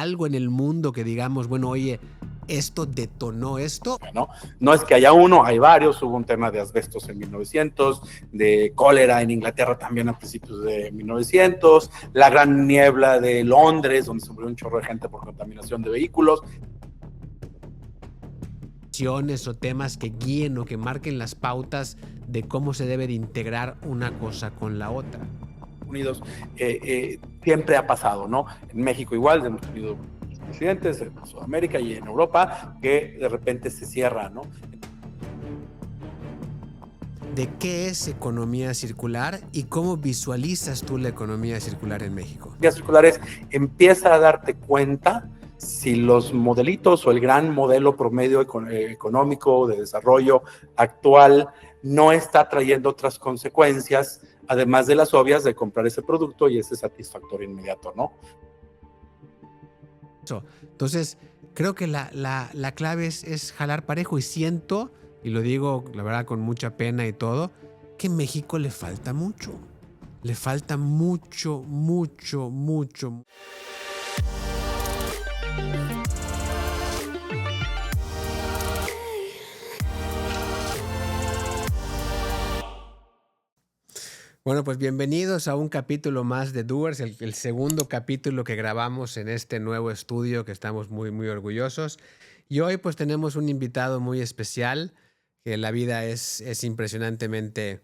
algo en el mundo que digamos, bueno, oye, esto detonó esto? No es que haya uno, hay varios. Hubo un tema de asbestos en 1900, de cólera en Inglaterra también a principios de 1900, la gran niebla de Londres, donde se murió un chorro de gente por contaminación de vehículos. O temas que guíen o que marquen las pautas de cómo se debe de integrar una cosa con la otra. Unidos siempre ha pasado, ¿no? En México igual, hemos tenido presidentes, en Sudamérica y en Europa, que de repente se cierra, ¿no? ¿De qué es economía circular y cómo visualizas tú la economía circular en México? La economía circular es, empieza a darte cuenta si los modelitos o el gran modelo promedio económico de desarrollo actual no está trayendo otras consecuencias, además de las obvias de comprar ese producto y ese satisfactorio inmediato, ¿no? Entonces, creo que la clave es jalar parejo, y siento, y lo digo la verdad con mucha pena y todo, que a México le falta mucho. Le falta mucho, mucho, mucho. Bueno, pues bienvenidos a un capítulo más de Doers, el segundo capítulo que grabamos en este nuevo estudio que estamos muy, muy orgullosos. Y hoy pues tenemos un invitado muy especial, que la vida es impresionantemente,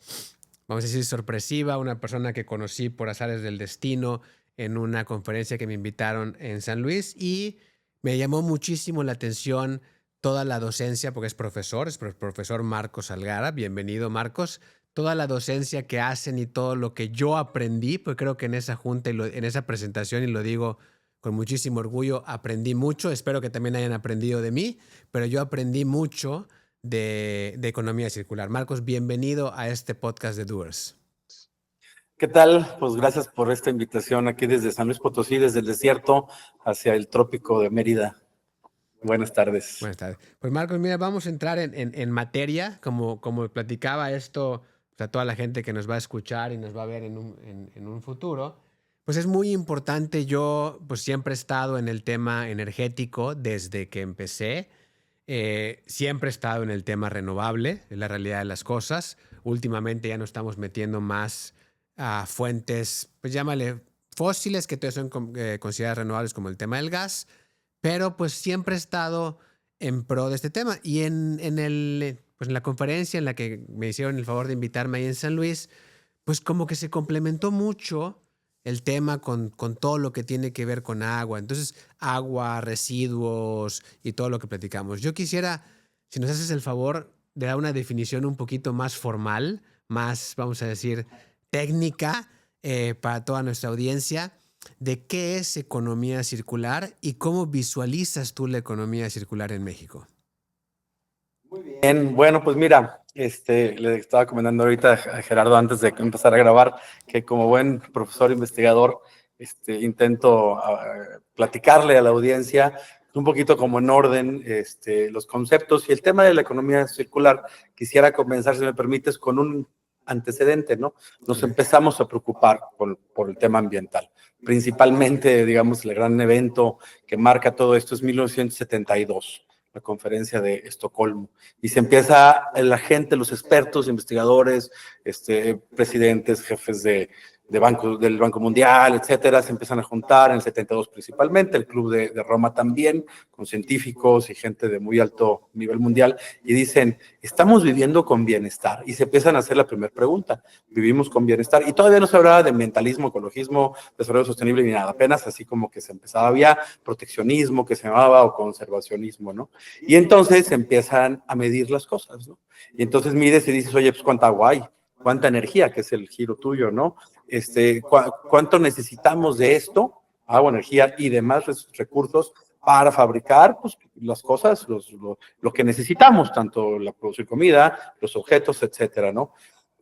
vamos a decir, sorpresiva, una persona que conocí por azares del destino en una conferencia que me invitaron en San Luis, y me llamó muchísimo la atención toda la docencia, porque es profesor Marcos Algara. Bienvenido, Marcos. Toda la docencia que hacen y todo lo que yo aprendí, pues creo que en esa junta y en esa presentación, y lo digo con muchísimo orgullo, aprendí mucho. Espero que también hayan aprendido de mí, pero yo aprendí mucho de economía circular. Marcos, bienvenido a este podcast de Doers. ¿Qué tal? Pues gracias por esta invitación aquí desde San Luis Potosí, desde el desierto hacia el trópico de Mérida. Buenas tardes. Buenas tardes. Pues Marcos, mira, vamos a entrar en materia, como platicaba esto, o sea, toda la gente que nos va a escuchar y nos va a ver en un futuro, pues es muy importante. Yo pues siempre he estado en el tema energético desde que empecé. Siempre he estado en el tema renovable, en la realidad de las cosas. Últimamente ya nos estamos metiendo más a fuentes, pues llámale fósiles, que todavía son consideradas renovables, como el tema del gas, pero pues siempre he estado en pro de este tema. Y pues en la conferencia en la que me hicieron el favor de invitarme ahí en San Luis, pues como que se complementó mucho el tema con todo lo que tiene que ver con agua. Entonces, agua, residuos y todo lo que platicamos. Yo quisiera, si nos haces el favor, de dar una definición un poquito más formal, más, vamos a decir, técnica, para toda nuestra audiencia, de qué es economía circular y cómo visualizas tú la economía circular en México. Muy bien, bueno, pues mira, le estaba comentando ahorita a Gerardo antes de empezar a grabar que como buen profesor investigador, intento platicarle a la audiencia un poquito como en orden los conceptos y el tema de la economía circular. Quisiera comenzar, si me permites, con un antecedente, ¿no? Nos empezamos a preocupar por el tema ambiental. Principalmente, digamos, el gran evento que marca todo esto es 1972. La conferencia de Estocolmo, y se empieza la gente, los expertos, investigadores, presidentes, jefes del Banco Mundial, etcétera, se empiezan a juntar en el 72 principalmente, el Club de Roma también, con científicos y gente de muy alto nivel mundial, y dicen, ¿estamos viviendo con bienestar? Y se empiezan a hacer la primera pregunta, ¿vivimos con bienestar? Y todavía no se hablaba de ambientalismo, ecologismo, desarrollo sostenible ni nada, apenas así como que se empezaba, había proteccionismo que se llamaba, o conservacionismo, ¿no? Y entonces empiezan a medir las cosas, ¿no? Y entonces mides y dices, oye, pues ¿cuánta agua hay? ¿Cuánta energía? Que es el giro tuyo, ¿no? ¿Cuánto necesitamos de esto? Agua, energía y demás recursos para fabricar pues, las cosas, lo que necesitamos, tanto la producir comida, los objetos, etcétera, ¿no?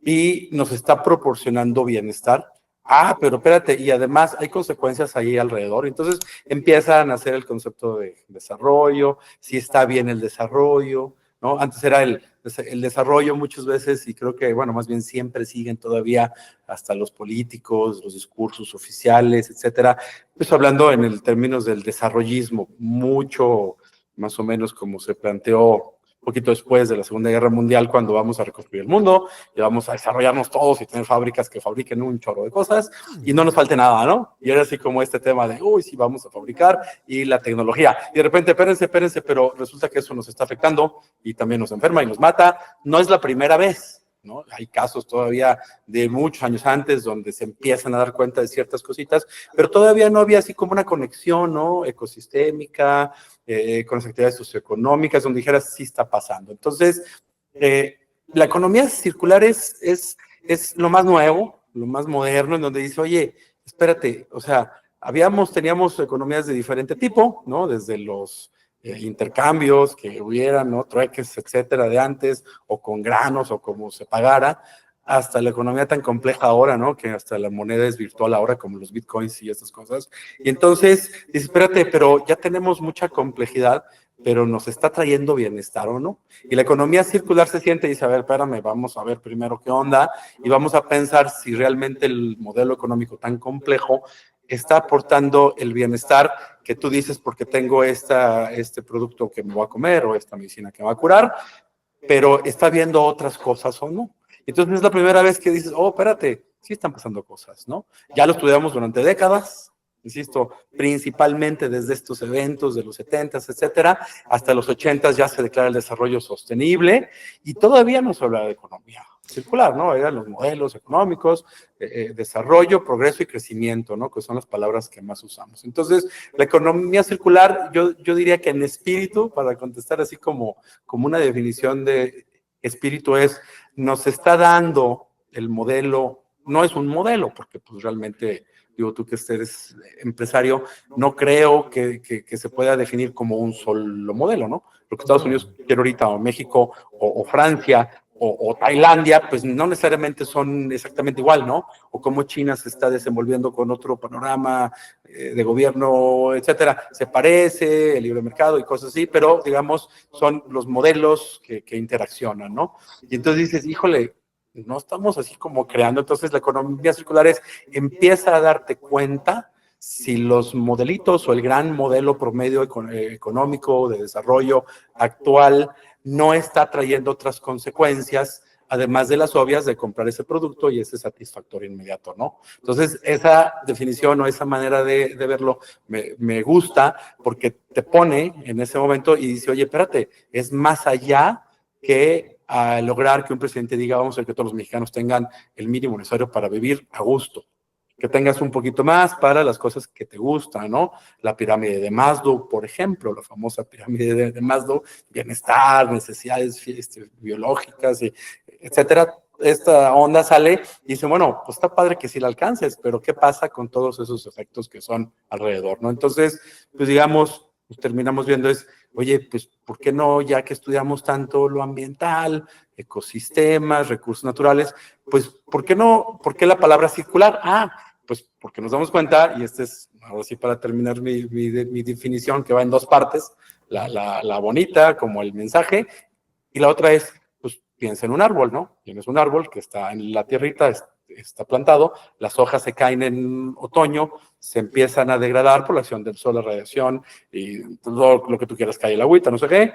Y nos está proporcionando bienestar. Ah, pero espérate, y además hay consecuencias ahí alrededor. Entonces empiezan a hacer el concepto de desarrollo, si está bien el desarrollo, ¿no? Antes era el desarrollo muchas veces, y creo que, bueno, más bien siempre siguen todavía hasta los políticos, los discursos oficiales, etcétera, pues hablando en el términos del desarrollismo, mucho más o menos como se planteó un poquito después de la Segunda Guerra Mundial, cuando vamos a reconstruir el mundo y vamos a desarrollarnos todos y tener fábricas que fabriquen un chorro de cosas y no nos falte nada, ¿no? Y era así como este tema de, uy, sí, vamos a fabricar y la tecnología. Y de repente, espérense, pero resulta que eso nos está afectando y también nos enferma y nos mata. No es la primera vez, ¿no? Hay casos todavía de muchos años antes donde se empiezan a dar cuenta de ciertas cositas, pero todavía no había así como una conexión, ¿no? Ecosistémica, con las actividades socioeconómicas, donde dijeras, sí está pasando. Entonces, la economía circular es lo más nuevo, lo más moderno, en donde dice, oye, espérate, o sea, teníamos economías de diferente tipo, ¿no? Desde los intercambios que hubieran, ¿no? Trueques, etcétera, de antes, o con granos, o como se pagara, hasta la economía tan compleja ahora, ¿no? Que hasta la moneda es virtual ahora, como los bitcoins y estas cosas. Y entonces, dices, espérate, pero ya tenemos mucha complejidad, pero nos está trayendo bienestar, ¿o no? Y la economía circular se siente y dice, a ver, espérame, vamos a ver primero qué onda, y vamos a pensar si realmente el modelo económico tan complejo está aportando el bienestar que tú dices porque tengo este producto que me voy a comer o esta medicina que me va a curar, pero está viendo otras cosas o no. Entonces es la primera vez que dices, oh, espérate, sí están pasando cosas, ¿no? Ya lo estudiamos durante décadas, insisto, principalmente desde estos eventos de los 70s, etcétera, hasta los 80s ya se declara el desarrollo sostenible y todavía no se habla de economía circular, ¿no? Eran los modelos económicos, desarrollo, progreso y crecimiento, ¿no? Que son las palabras que más usamos. Entonces, la economía circular, yo diría que en espíritu, para contestar así como una definición de espíritu es, nos está dando el modelo, no es un modelo, porque pues realmente, digo, tú que eres empresario, no creo que se pueda definir como un solo modelo, ¿no? Lo que Estados Unidos quiere ahorita, o México, o Francia, o Tailandia, pues no necesariamente son exactamente igual, ¿no? O cómo China se está desenvolviendo con otro panorama de gobierno, etcétera. Se parece, el libre mercado y cosas así, pero digamos, son los modelos que interaccionan, ¿no? Y entonces dices, híjole, no estamos así como creando. Entonces la economía circular empieza a darte cuenta si los modelitos o el gran modelo promedio económico de desarrollo actual no está trayendo otras consecuencias, además de las obvias de comprar ese producto y ese satisfactorio inmediato, ¿no? Entonces, esa definición o esa manera de verlo me gusta porque te pone en ese momento y dice, oye, espérate, es más allá que a lograr que un presidente diga, vamos a ver que todos los mexicanos tengan el mínimo necesario para vivir a gusto, que tengas un poquito más para las cosas que te gustan, ¿no? La pirámide de Maslow, por ejemplo, la famosa pirámide de Maslow, bienestar, necesidades biológicas, etcétera. Esta onda sale y dice, bueno, pues está padre que sí la alcances, pero ¿qué pasa con todos esos efectos que son alrededor, ¿no? Entonces, pues digamos, pues terminamos viendo oye, pues, ¿por qué no, ya que estudiamos tanto lo ambiental, ecosistemas, recursos naturales, pues, ¿por qué no, por qué la palabra circular? Pues porque nos damos cuenta, y ahora sí para terminar mi definición, que va en dos partes, la bonita, como el mensaje, y la otra pues piensa en un árbol, ¿no? Tienes un árbol que está en la tierrita, está plantado, las hojas se caen en otoño, se empiezan a degradar por la acción del sol, la radiación y todo lo que tú quieras, cae el agüita, no sé qué,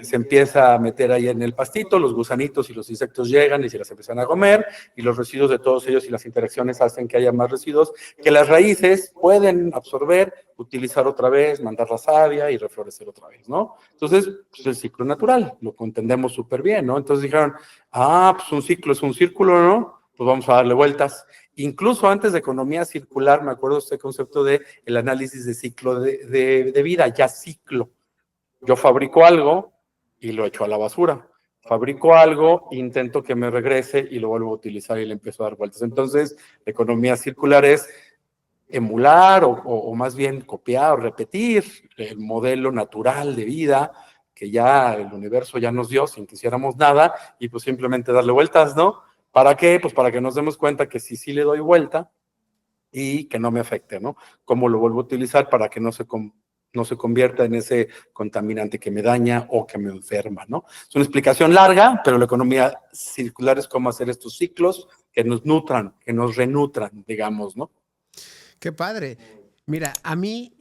se empieza a meter ahí en el pastito, los gusanitos y los insectos llegan y se las empiezan a comer y los residuos de todos ellos y las interacciones hacen que haya más residuos que las raíces pueden absorber, utilizar otra vez, mandar la savia y reflorecer otra vez, ¿no? Entonces, pues el ciclo natural, lo entendemos súper bien, ¿no? Entonces dijeron, pues un ciclo es un círculo, ¿no? Pues vamos a darle vueltas. Incluso antes de economía circular, me acuerdo de este concepto de el análisis de ciclo de vida, ya ciclo. Yo fabrico algo y lo echo a la basura. Fabrico algo, intento que me regrese y lo vuelvo a utilizar y le empiezo a dar vueltas. Entonces, la economía circular es emular o más bien copiar o repetir el modelo natural de vida que ya el universo ya nos dio sin que hiciéramos nada y pues simplemente darle vueltas, ¿no? ¿Para qué? Pues para que nos demos cuenta que sí le doy vuelta y que no me afecte, ¿no? ¿Cómo lo vuelvo a utilizar para que no se no se convierta en ese contaminante que me daña o que me enferma, ¿no? Es una explicación larga, pero la economía circular es cómo hacer estos ciclos que nos nutran, que nos renutran, digamos, ¿no? Qué padre. Mira, a mí,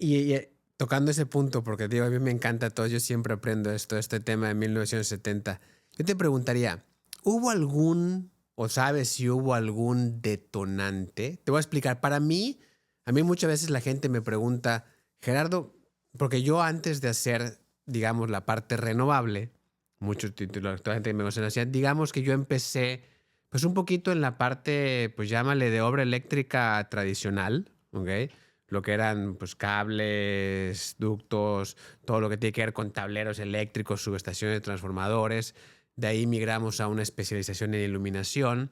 tocando ese punto, porque digo, a mí me encanta todo, yo siempre aprendo este tema de 1970. Yo te preguntaría, ¿hubo algún, o sabes si hubo algún detonante? Te voy a explicar. Para mí, a mí muchas veces la gente me pregunta, Gerardo, porque yo antes de hacer, digamos, la parte renovable, muchos títulos, toda la gente me conocía, digamos que yo empecé, pues un poquito en la parte, pues llámale de obra eléctrica tradicional, ¿ok? Lo que eran pues cables, ductos, todo lo que tiene que ver con tableros eléctricos, subestaciones, transformadores. De ahí migramos a una especialización en iluminación.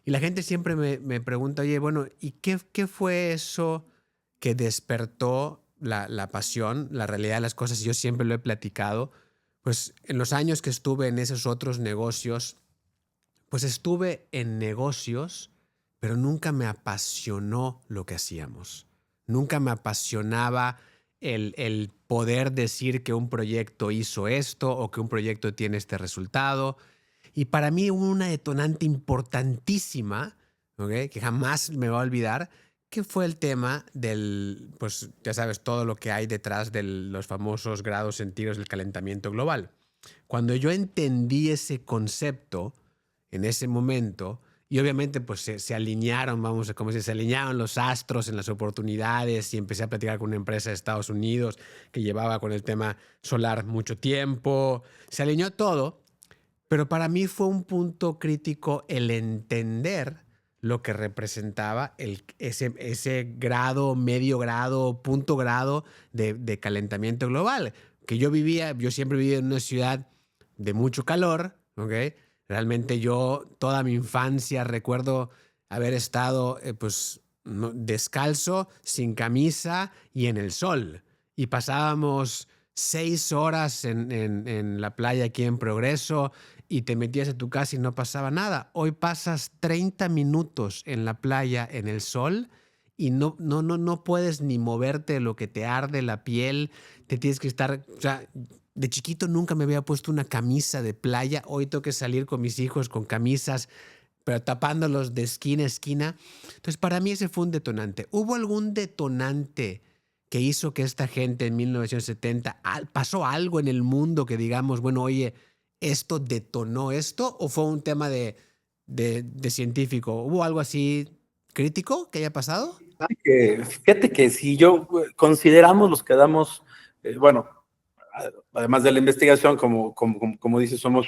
Y la gente siempre me pregunta, oye, bueno, ¿y qué fue eso que despertó la pasión, la realidad de las cosas? Y yo siempre lo he platicado. Pues en los años que estuve en esos otros negocios, pues estuve en negocios, pero nunca me apasionó lo que hacíamos. Nunca me apasionaba el poder decir que un proyecto hizo esto o que un proyecto tiene este resultado. Y para mí hubo una detonante importantísima, ¿ok? Que jamás me va a olvidar, que fue el tema del, pues ya sabes, todo lo que hay detrás de los famosos grados centígrados del calentamiento global. Cuando yo entendí ese concepto en ese momento, y obviamente pues se alinearon, vamos a como si se alinearon los astros en las oportunidades y empecé a platicar con una empresa de Estados Unidos que llevaba con el tema solar mucho tiempo, se alineó todo, pero para mí fue un punto crítico el entender lo que representaba ese grado, medio grado, punto grado de calentamiento global. Que yo siempre viví en una ciudad de mucho calor, ¿ok? Realmente yo toda mi infancia recuerdo haber estado pues descalzo, sin camisa y en el sol. Y pasábamos 6 horas en la playa aquí en Progreso y te metías a tu casa y no pasaba nada. Hoy pasas 30 minutos en la playa en el sol y no puedes ni moverte de lo que te arde la piel. Te tienes que estar, o sea, de chiquito nunca me había puesto una camisa de playa. Hoy tengo que salir con mis hijos con camisas, pero tapándolos de esquina a esquina. Entonces, para mí ese fue un detonante. ¿Hubo algún detonante que hizo que esta gente en 1970 pasó algo en el mundo que digamos, bueno, oye, esto detonó esto, o fue un tema de científico? ¿Hubo algo así crítico que haya pasado? Fíjate que si yo consideramos los que damos, bueno, además de la investigación, como dices, somos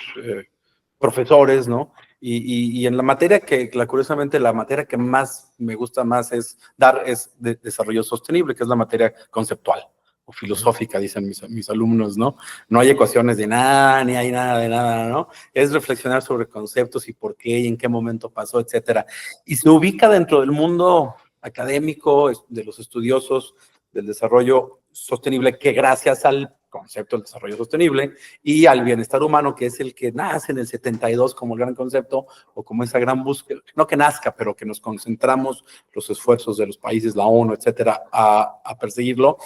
profesores, ¿no? Y en la materia curiosamente, la materia que más me gusta más es dar es de desarrollo sostenible, que es la materia conceptual o filosófica, dicen mis alumnos, ¿no? No hay ecuaciones de nada, ni hay nada de nada, ¿no? Es reflexionar sobre conceptos y por qué y en qué momento pasó, etcétera. Y se ubica dentro del mundo académico, de los estudiosos del desarrollo sostenible, que gracias al concepto del desarrollo sostenible y al bienestar humano, que es el que nace en el 72 como el gran concepto o como esa gran búsqueda, no que nazca, pero que nos concentramos los esfuerzos de los países, la ONU, etcétera, a perseguirlo.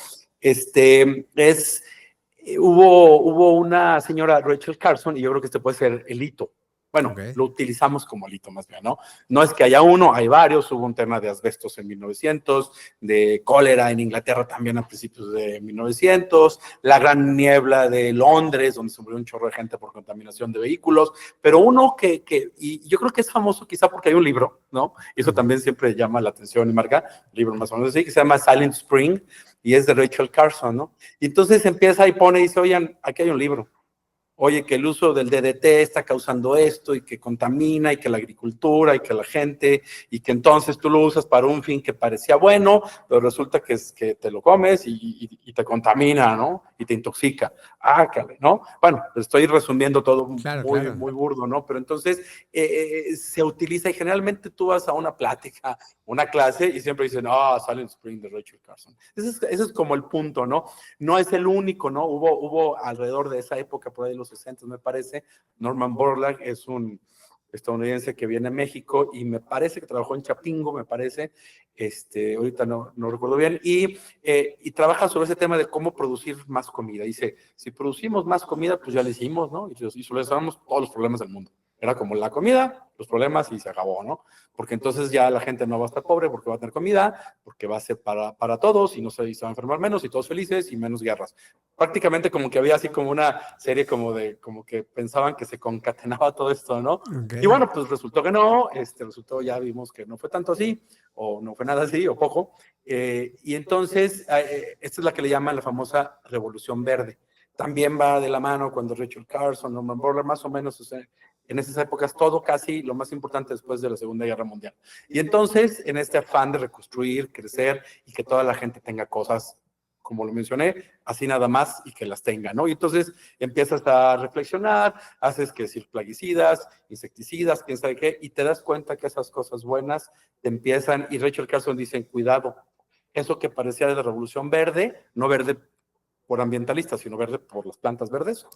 Hubo una señora, Rachel Carson, y yo creo que este puede ser el hito. Bueno, Okay. lo utilizamos como hito más bien, ¿no? No es que haya uno, hay varios. Hubo un tema de asbestos en 1900, de cólera en Inglaterra también a principios de 1900, la gran niebla de Londres, donde se murió un chorro de gente por contaminación de vehículos, pero uno y yo creo que es famoso quizá porque hay un libro, ¿no? Y eso también siempre llama la atención y marca, un libro más o menos así, que se llama Silent Spring, y es de Rachel Carson, ¿no? Y entonces empieza y pone y dice, oigan, aquí hay un libro. Oye, que el uso del DDT está causando esto y que contamina y que la agricultura y que la gente y que entonces tú lo usas para un fin que parecía bueno, pero resulta que es que te lo comes y te contamina, ¿no? Y te intoxica. ¿No? Bueno, estoy resumiendo todo Claro, muy, claro. muy burdo, ¿no? Pero entonces se utiliza y generalmente tú vas a una plática, una clase y siempre dicen, Silent Spring de Rachel Carson. Ese es como el punto, ¿no? No es el único, ¿no? Hubo alrededor de esa época, por ahí de los 60, me parece, Norman Borlaug es un estadounidense que viene a México y me parece que trabajó en Chapingo, me parece, ahorita no recuerdo bien, y trabaja sobre ese tema de cómo producir más comida. Dice, si producimos más comida, pues ya le hicimos, ¿no? Y solucionamos todos los problemas del mundo. Era como la comida, los problemas y se acabó, ¿no? Porque entonces ya la gente no va a estar pobre porque va a tener comida, porque va a ser para todos y no se va a enfermar menos y todos felices y menos guerras. Prácticamente como que había así como una serie como que pensaban que se concatenaba todo esto, ¿no? Ok. Y bueno, pues resultó que no, resultó, ya vimos que no fue tanto así, o no fue nada así, o poco. Y entonces, esta es la que le llaman la famosa Revolución Verde. También va de la mano cuando Richard Carson, Norman Borlaug, más o menos, o sea, en esas épocas, todo casi lo más importante después de la Segunda Guerra Mundial. Y entonces, en este afán de reconstruir, crecer y que toda la gente tenga cosas, como lo mencioné, así nada más y que las tenga, ¿no? Y entonces empiezas a reflexionar, haces que decir plaguicidas, insecticidas, quién sabe qué, y te das cuenta que esas cosas buenas te empiezan, y Rachel Carson dice, cuidado, eso que parecía de la Revolución Verde, no verde por ambientalistas, sino verde por las plantas verdes,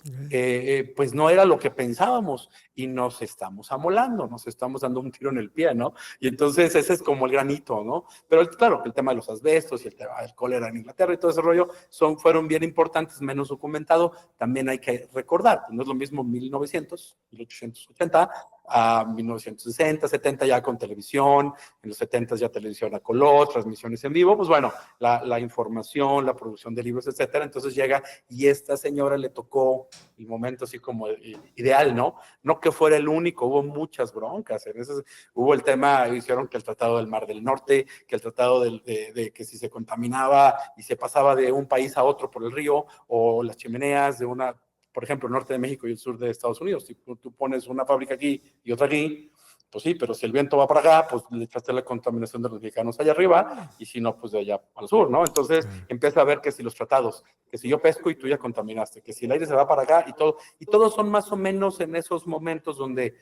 pues no era lo que pensábamos y nos estamos amolando, nos estamos dando un tiro en el pie, ¿no? Y entonces ese es como el granito, ¿no? Pero claro, el tema de los asbestos y el tema del cólera en Inglaterra y todo ese rollo fueron bien importantes, menos documentado. También hay que recordar, no es lo mismo 1900, 1880 a 1960, 70 ya con televisión, en los 70 ya televisión a color, transmisiones en vivo, pues bueno, la información, la producción de libros, etcétera. Entonces llega y esta señora le tocó el momento así como ideal, ¿no? No que fuera el único, hubo muchas broncas. Hubo el tema, hicieron que el Tratado del Mar del Norte, que el Tratado de que si se contaminaba y se pasaba de un país a otro por el río, o las chimeneas de una, por ejemplo, el norte de México y el sur de Estados Unidos. Si tú pones una fábrica aquí y otra aquí, pues sí, pero si el viento va para acá, pues le echaste la contaminación de los mexicanos allá arriba, y si no, pues de allá al sur, ¿no? Entonces empieza a ver que si los tratados, que si yo pesco y tú ya contaminaste, que si el aire se va para acá y todos son más o menos en esos momentos donde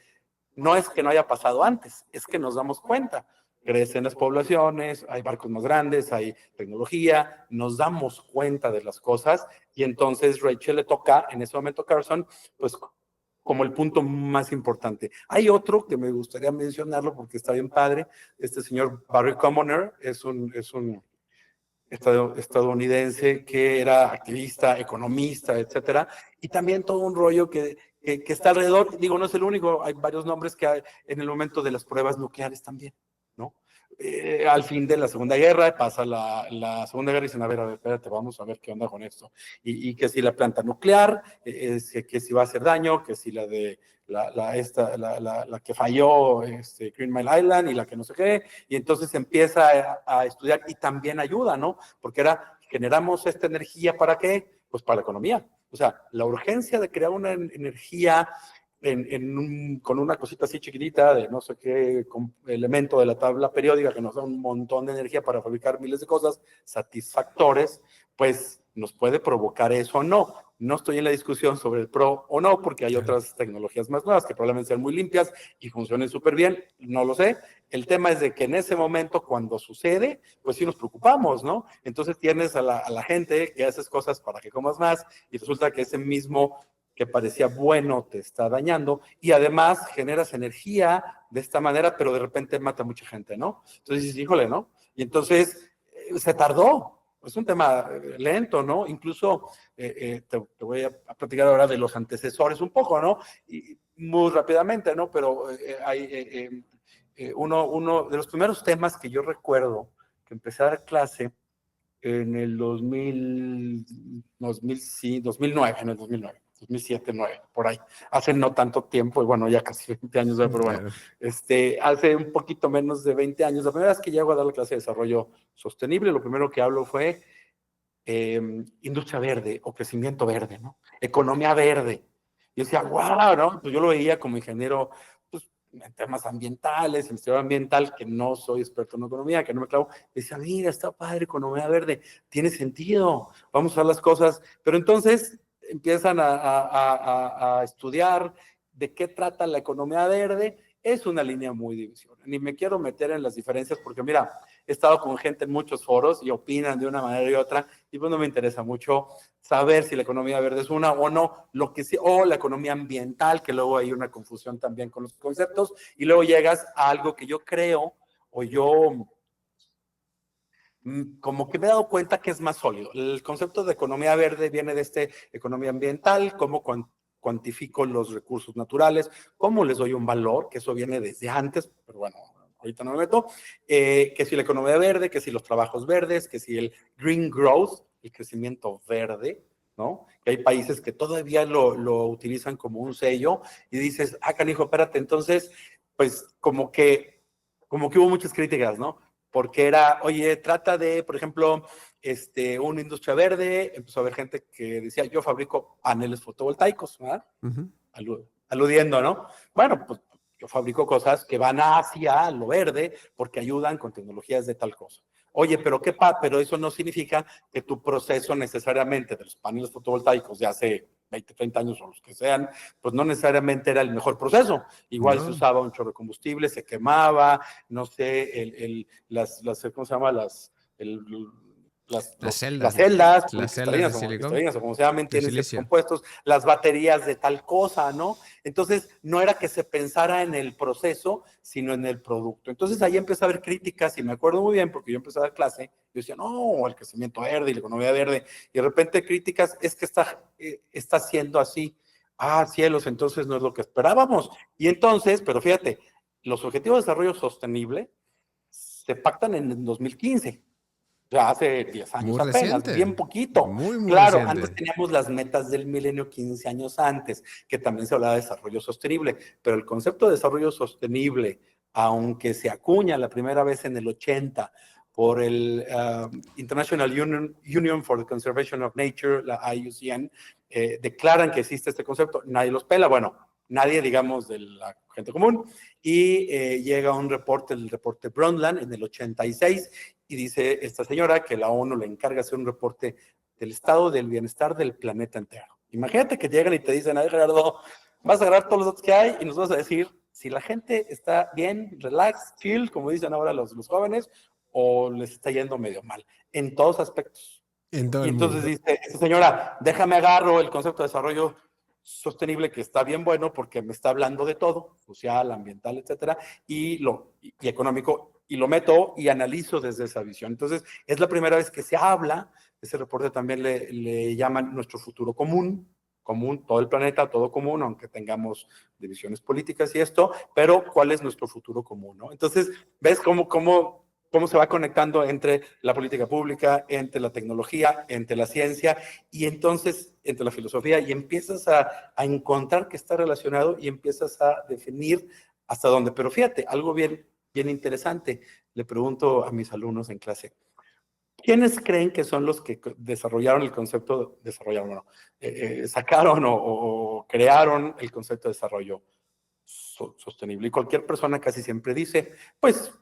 no es que no haya pasado antes, es que nos damos cuenta. Crecen las poblaciones, hay barcos más grandes, hay tecnología, nos damos cuenta de las cosas, y entonces Rachel le toca, en ese momento Carson, pues como el punto más importante. Hay otro que me gustaría mencionarlo porque está bien padre. Este señor Barry Commoner es un estadounidense que era activista, economista, etcétera, y también todo un rollo que está alrededor. Digo, no es el único, hay varios nombres que hay en el momento de las pruebas nucleares también, ¿no? Al fin de la Segunda Guerra, pasa la Segunda Guerra y dicen, a ver, espérate, vamos a ver qué onda con esto. Y que si la planta nuclear, que si va a hacer daño, que si la de la que falló, Green Mile Island, y la que no sé qué, y entonces empieza a estudiar y también ayuda, ¿no? Porque generamos esta energía, ¿para qué? Pues para la economía. O sea, la urgencia de crear una energía con una cosita así chiquitita de no sé qué elemento de la tabla periódica que nos da un montón de energía para fabricar miles de cosas satisfactores, pues nos puede provocar eso o no. No estoy en la discusión sobre el pro o no, porque hay otras tecnologías más nuevas que probablemente sean muy limpias y funcionen súper bien, no lo sé. El tema es de que en ese momento, cuando sucede, pues sí nos preocupamos, ¿no? Entonces tienes a la gente que haces cosas para que comas más, y resulta que ese mismo que parecía bueno te está dañando, y además generas energía de esta manera, pero de repente mata a mucha gente, ¿no? Entonces dices, híjole, ¿no? Y entonces se tardó. Es un tema lento, ¿no? Incluso te voy a platicar ahora de los antecesores un poco, ¿no? Y muy rápidamente, ¿no? Pero hay uno de los primeros temas que yo recuerdo que empecé a dar clase en el 2009, en el 2009, 2007, 2009, por ahí. Hace no tanto tiempo, y bueno, ya casi 20 años, pero bueno, hace un poquito menos de 20 años, la primera vez que llego a dar la clase de desarrollo sostenible, lo primero que hablo fue industria verde o crecimiento verde, ¿no? Economía verde. Y yo decía, wow, ¿no? Pues yo lo veía como ingeniero, pues, en temas ambientales, investigador ambiental, que no soy experto en economía, que no me clavo. Decía, mira, está padre, economía verde, tiene sentido, vamos a ver las cosas. Pero entonces empiezan a estudiar de qué trata la economía verde. Es una línea muy división. Ni me quiero meter en las diferencias porque, mira, he estado con gente en muchos foros y opinan de una manera y otra, y pues no me interesa mucho saber si la economía verde es una o no, lo que sí, o la economía ambiental, que luego hay una confusión también con los conceptos, y luego llegas a algo que yo creo, o yo como que me he dado cuenta que es más sólido. El concepto de economía verde viene de economía ambiental, cómo cuantifico los recursos naturales, cómo les doy un valor, que eso viene desde antes, pero bueno, ahorita no me meto, que si la economía verde, que si los trabajos verdes, que si el green growth, el crecimiento verde, ¿no? Que hay países que todavía lo utilizan como un sello y dices, ah, canijo, espérate, entonces, pues como que hubo muchas críticas, ¿no? Porque era, oye, trata de, por ejemplo, una industria verde, empezó a haber gente que decía, yo fabrico paneles fotovoltaicos, ¿verdad? Aludiendo, ¿no? Bueno, pues yo fabrico cosas que van hacia lo verde porque ayudan con tecnologías de tal cosa. Oye, pero eso no significa que tu proceso necesariamente de los paneles fotovoltaicos de hace 20, 30 años o los que sean, pues no necesariamente era el mejor proceso. Igual se usaba un chorro de combustible, se quemaba, no sé, ¿cómo se llama? Las celdas policristalinas o monocristalinas o como se llamen, tienen ciertos compuestos, las baterías de tal cosa, ¿no? Entonces, no era que se pensara en el proceso, sino en el producto. Entonces, ahí empecé a haber críticas, y me acuerdo muy bien, porque yo empecé a dar clase, yo decía, no, el crecimiento verde y la economía verde, y de repente críticas, es que está siendo así. Ah, cielos, entonces no es lo que esperábamos. Y entonces, pero fíjate, los objetivos de desarrollo sostenible se pactan en el 2015. Ya hace 10 años muy apenas, reciente. bien poquito. Muy claro, reciente. Antes teníamos las metas del milenio 15 años antes, que también se hablaba de desarrollo sostenible, pero el concepto de desarrollo sostenible, aunque se acuña la primera vez en el 80 por el International Union for the Conservation of Nature, la IUCN, declaran que existe este concepto, nadie los pela, bueno, nadie, digamos, de la gente común, y llega un reporte, el reporte Brundtland, en el 86, y dice esta señora que la ONU le encarga hacer un reporte del estado del bienestar del planeta entero. Imagínate que llegan y te dicen, ay, Gerardo, vas a agarrar todos los datos que hay y nos vas a decir si la gente está bien, relax, chill, como dicen ahora los jóvenes, o les está yendo medio mal, en todos aspectos. En todo y el entonces mundo. dice, esta señora, déjame agarro el concepto de desarrollo sostenible, que está bien bueno porque me está hablando de todo, social, ambiental, etcétera, y económico, y lo meto y analizo desde esa visión. Entonces, es la primera vez que se habla, ese reporte también le llaman nuestro futuro común, todo el planeta, todo común, aunque tengamos divisiones políticas y esto, pero ¿cuál es nuestro futuro común? ¿No? Entonces, ¿ves cómo se va conectando entre la política pública, entre la tecnología, entre la ciencia y entonces entre la filosofía, y empiezas a encontrar que está relacionado y empiezas a definir hasta dónde? Pero fíjate, algo bien interesante, le pregunto a mis alumnos en clase, ¿quiénes creen que son los que desarrollaron el concepto, sacaron o crearon el concepto de desarrollo sostenible? Y cualquier persona casi siempre dice, pues,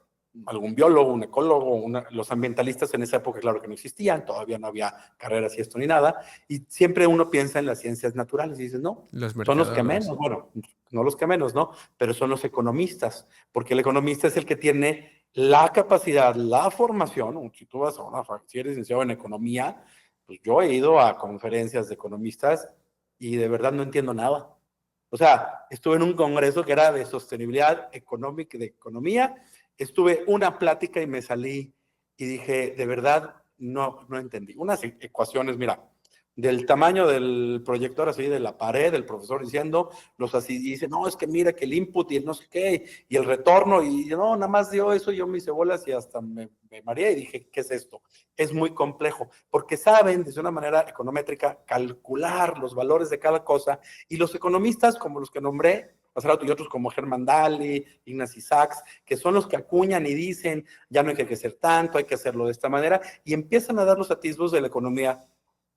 algún biólogo, un ecólogo, los ambientalistas en esa época, claro que no existían, todavía no había carreras y esto ni nada, y siempre uno piensa en las ciencias naturales y dices, no, son los que menos, bueno, no los que menos, ¿no? Pero son los economistas, porque el economista es el que tiene la capacidad, la formación. Si tú vas si eres licenciado en economía, pues yo he ido a conferencias de economistas y de verdad no entiendo nada. O sea, estuve en un congreso que era de sostenibilidad económica y de economía, estuve una plática y me salí y dije, de verdad, no entendí. Unas ecuaciones, mira, del tamaño del proyector, así de la pared, del profesor diciendo, y dice, no, es que mira que el input y el no sé qué, y el retorno, y no, nada más dio eso, yo me hice bolas y hasta me mareé y dije, ¿qué es esto? Es muy complejo, porque saben, desde una manera econométrica, calcular los valores de cada cosa, y los economistas, como los que nombré, hace rato, y otros como Herman Daly, Ignaz Isaacs, que son los que acuñan y dicen, ya no hay que crecer tanto, hay que hacerlo de esta manera, y empiezan a dar los atisbos de la economía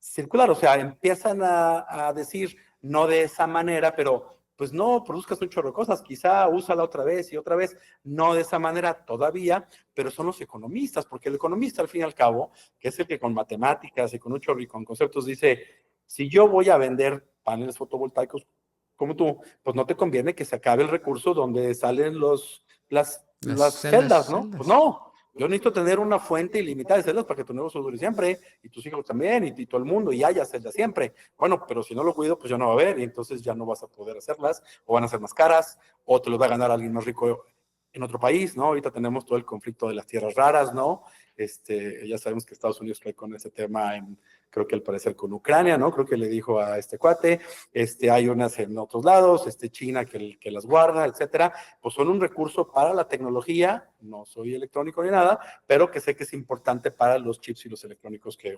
circular, o sea, empiezan a decir, no de esa manera, pero pues no produzcas un chorro de cosas, quizá úsala otra vez y otra vez, no de esa manera todavía, pero son los economistas, porque el economista al fin y al cabo, que es el que con matemáticas y con un chorro y con conceptos dice, si yo voy a vender paneles fotovoltaicos como tú, pues no te conviene que se acabe el recurso donde salen las celdas, ¿no? Pues no, Yo necesito tener una fuente ilimitada de celdas para que tu negocio dure siempre, y tus hijos también, y todo el mundo, y haya celdas siempre. Bueno, pero si no lo cuido, pues ya no va a haber, y entonces ya no vas a poder hacerlas, o van a ser más caras, o te los va a ganar alguien más rico en otro país, ¿no? Ahorita tenemos todo el conflicto de las tierras raras, ¿no? Ya sabemos que Estados Unidos cae con ese tema creo que al parecer con Ucrania, ¿no? Creo que le dijo a este cuate, hay unas en otros lados, China que las guarda, etcétera. Pues son un recurso para la tecnología, no soy electrónico ni nada, pero que sé que es importante para los chips y los electrónicos que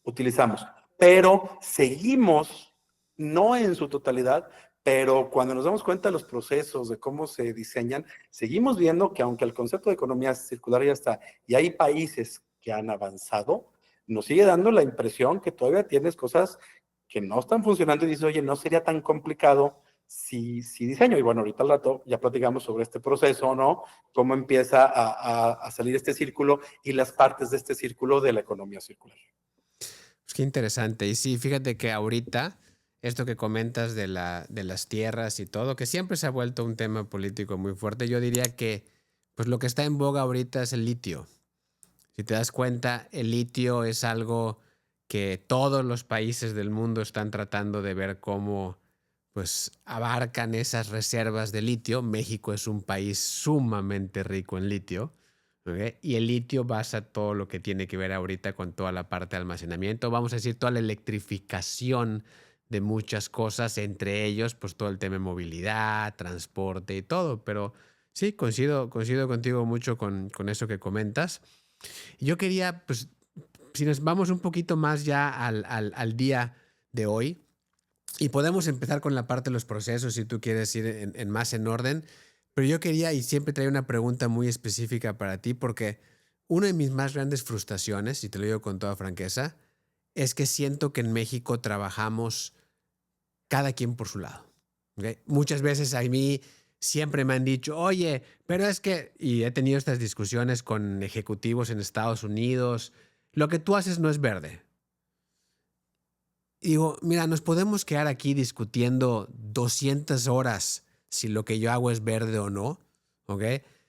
utilizamos. Pero seguimos, no en su totalidad, pero cuando nos damos cuenta de los procesos, de cómo se diseñan, seguimos viendo que aunque el concepto de economía circular ya está, y hay países que han avanzado, nos sigue dando la impresión que todavía tienes cosas que no están funcionando y dices, oye, no sería tan complicado si diseño. Y bueno, ahorita al rato ya platicamos sobre este proceso, ¿no? Cómo empieza a salir este círculo y las partes de este círculo de la economía circular. Pues qué interesante. Y sí, fíjate que ahorita, esto que comentas de las tierras y todo, que siempre se ha vuelto un tema político muy fuerte, yo diría que pues lo que está en boga ahorita es el litio. Si te das cuenta, el litio es algo que todos los países del mundo están tratando de ver cómo pues abarcan esas reservas de litio. México es un país sumamente rico en litio. ¿Ok? Y el litio basa todo lo que tiene que ver ahorita con toda la parte de almacenamiento, vamos a decir, toda la electrificación de muchas cosas, entre ellos, pues todo el tema de movilidad, transporte y todo. Pero sí, coincido contigo mucho con eso que comentas. Yo quería, pues, si nos vamos un poquito más ya al día de hoy, y podemos empezar con la parte de los procesos si tú quieres ir más en orden, pero yo quería y siempre traía una pregunta muy específica para ti porque una de mis más grandes frustraciones, y te lo digo con toda franqueza, es que siento que en México trabajamos cada quien por su lado. ¿Ok? Muchas veces a mí siempre me han dicho, oye, pero es que, y he tenido estas discusiones con ejecutivos en Estados Unidos, lo que tú haces no es verde. Y digo, mira, nos podemos quedar aquí discutiendo 200 horas si lo que yo hago es verde o no, ¿ok?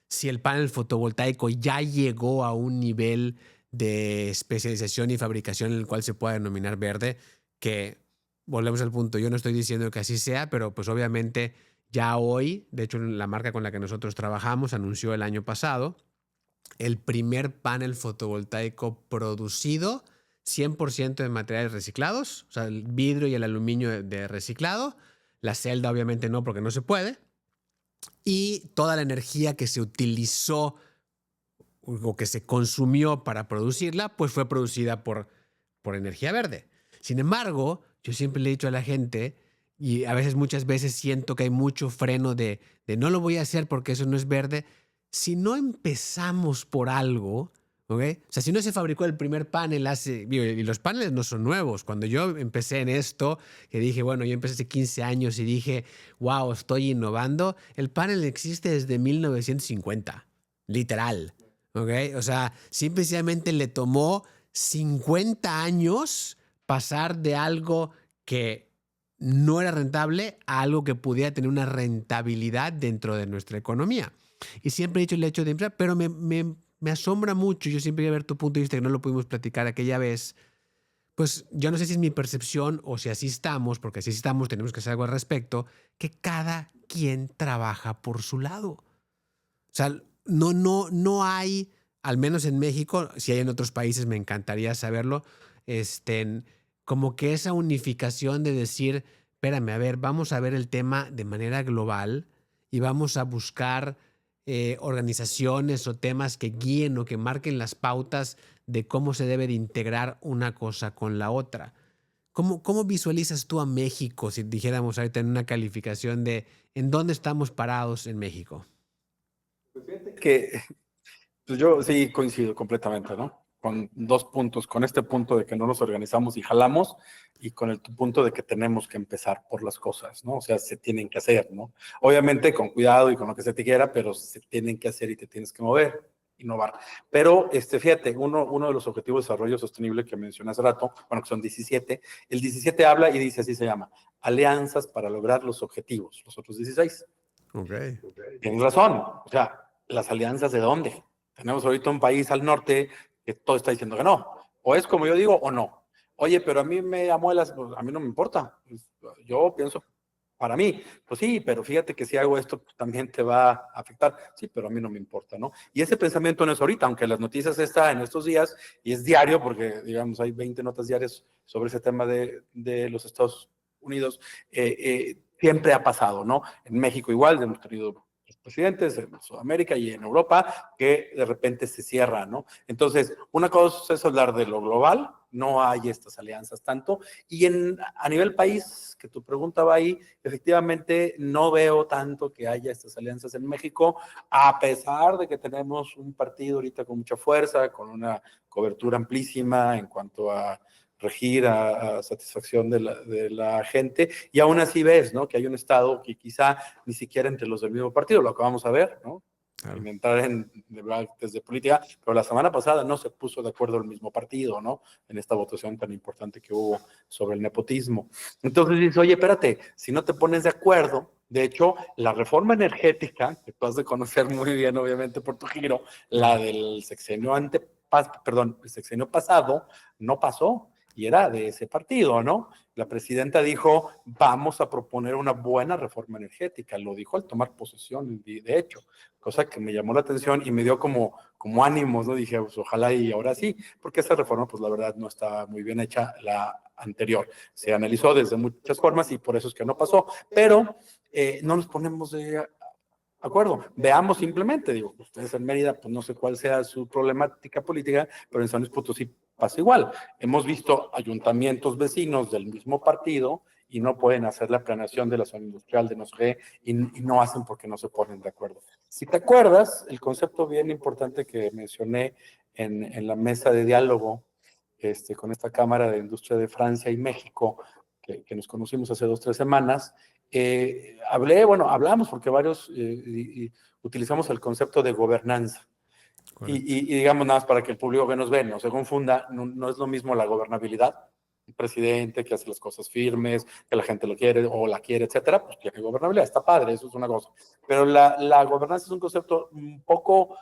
Si el panel fotovoltaico ya llegó a un nivel de especialización y fabricación en el cual se pueda denominar verde, que volvemos al punto, yo no estoy diciendo que así sea, pero pues obviamente ya hoy, de hecho la marca con la que nosotros trabajamos anunció el año pasado el primer panel fotovoltaico producido 100% de materiales reciclados, o sea, el vidrio y el aluminio de reciclado, la celda obviamente no porque no se puede, y toda la energía que se utilizó o que se consumió para producirla, pues fue producida por energía verde. Sin embargo, yo siempre le he dicho a la gente, y a veces, muchas veces siento que hay mucho freno de no lo voy a hacer porque eso no es verde. Si no empezamos por algo, ¿ok? O sea, si no se fabricó el primer panel y los paneles no son nuevos. Cuando yo empecé en esto, que dije, bueno, yo empecé hace 15 años y dije, wow, estoy innovando, el panel existe desde 1950, literal. ¿Ok? O sea, simplemente le tomó 50 años pasar de algo que no era rentable a algo que pudiera tener una rentabilidad dentro de nuestra economía. Y siempre he dicho el hecho de empezar, pero me asombra mucho, yo siempre quería ver tu punto de vista, que no lo pudimos platicar aquella vez, pues yo no sé si es mi percepción o si así estamos, porque así estamos, tenemos que hacer algo al respecto, que cada quien trabaja por su lado. O sea, no hay, al menos en México, si hay en otros países me encantaría saberlo, como que esa unificación de decir, espérame, a ver, vamos a ver el tema de manera global y vamos a buscar organizaciones o temas que guíen o que marquen las pautas de cómo se debe de integrar una cosa con la otra. ¿Cómo visualizas tú a México si dijéramos ahorita en una calificación de en dónde estamos parados en México? Que pues yo sí coincido completamente, ¿no? Con dos puntos, con este punto de que no nos organizamos y jalamos, y con el punto de que tenemos que empezar por las cosas, ¿no? O sea, se tienen que hacer, ¿no? Obviamente con cuidado y con lo que se te quiera, pero se tienen que hacer y te tienes que mover, innovar. Pero, fíjate, uno de los objetivos de desarrollo sostenible que mencioné hace rato, bueno, que son 17, el 17 habla y dice, así se llama, alianzas para lograr los objetivos, los otros 16. Ok. Tienes razón, o sea, ¿las alianzas de dónde? Tenemos ahorita un país al norte que todo está diciendo que no. O es como yo digo o no. Oye, pero a mí me amuelas, pues, a mí no me importa. Yo pienso para mí, pues sí, pero fíjate que si hago esto, pues también te va a afectar. Sí, pero a mí no me importa, ¿no? Y ese pensamiento no es ahorita, aunque las noticias están en estos días y es diario, porque, digamos, hay 20 notas diarias sobre ese tema de los Estados Unidos, siempre ha pasado, ¿no? En México igual, hemos tenido presidentes en Sudamérica y en Europa que de repente se cierran, ¿no? Entonces, una cosa es hablar de lo global, no hay estas alianzas tanto, y a nivel país, que tu pregunta va ahí, efectivamente no veo tanto que haya estas alianzas en México, a pesar de que tenemos un partido ahorita con mucha fuerza, con una cobertura amplísima en cuanto a regir a satisfacción de la gente, y aún así ves, ¿no? Que hay un Estado que quizá ni siquiera entre los del mismo partido, lo acabamos de ver, ¿no? Claro. Sin entrar en debates de política, pero la semana pasada no se puso de acuerdo el mismo partido, ¿no? En esta votación tan importante que hubo sobre el nepotismo. Entonces dices, oye, espérate, si no te pones de acuerdo, de hecho, la reforma energética, que tú has de conocer muy bien, obviamente, por tu giro, la del sexenio el sexenio pasado, no pasó y era de ese partido, ¿no? La presidenta dijo, vamos a proponer una buena reforma energética, lo dijo al tomar posesión, de hecho, cosa que me llamó la atención y me dio como ánimos, ¿no? Dije, pues ojalá y ahora sí, porque esa reforma, pues la verdad no está muy bien hecha, la anterior. Se analizó desde muchas formas y por eso es que no pasó, pero no nos ponemos de acuerdo, veamos simplemente, digo, ustedes en Mérida, pues no sé cuál sea su problemática política, pero en San Luis Potosí pasa igual. Hemos visto ayuntamientos vecinos del mismo partido y no pueden hacer la planeación de la zona industrial de no sé qué, y no hacen porque no se ponen de acuerdo. Si te acuerdas, el concepto bien importante que mencioné en la mesa de diálogo con esta Cámara de Industria de Francia y México, que nos conocimos hace 2 o 3 semanas, hablamos porque varios utilizamos el concepto de gobernanza. Y digamos nada más para que el público que nos ve no se confunda, no es lo mismo la gobernabilidad, un presidente que hace las cosas firmes, que la gente lo quiere o la quiere, etcétera, pues tiene gobernabilidad, está padre, eso es una cosa. Pero la gobernanza es un concepto un poco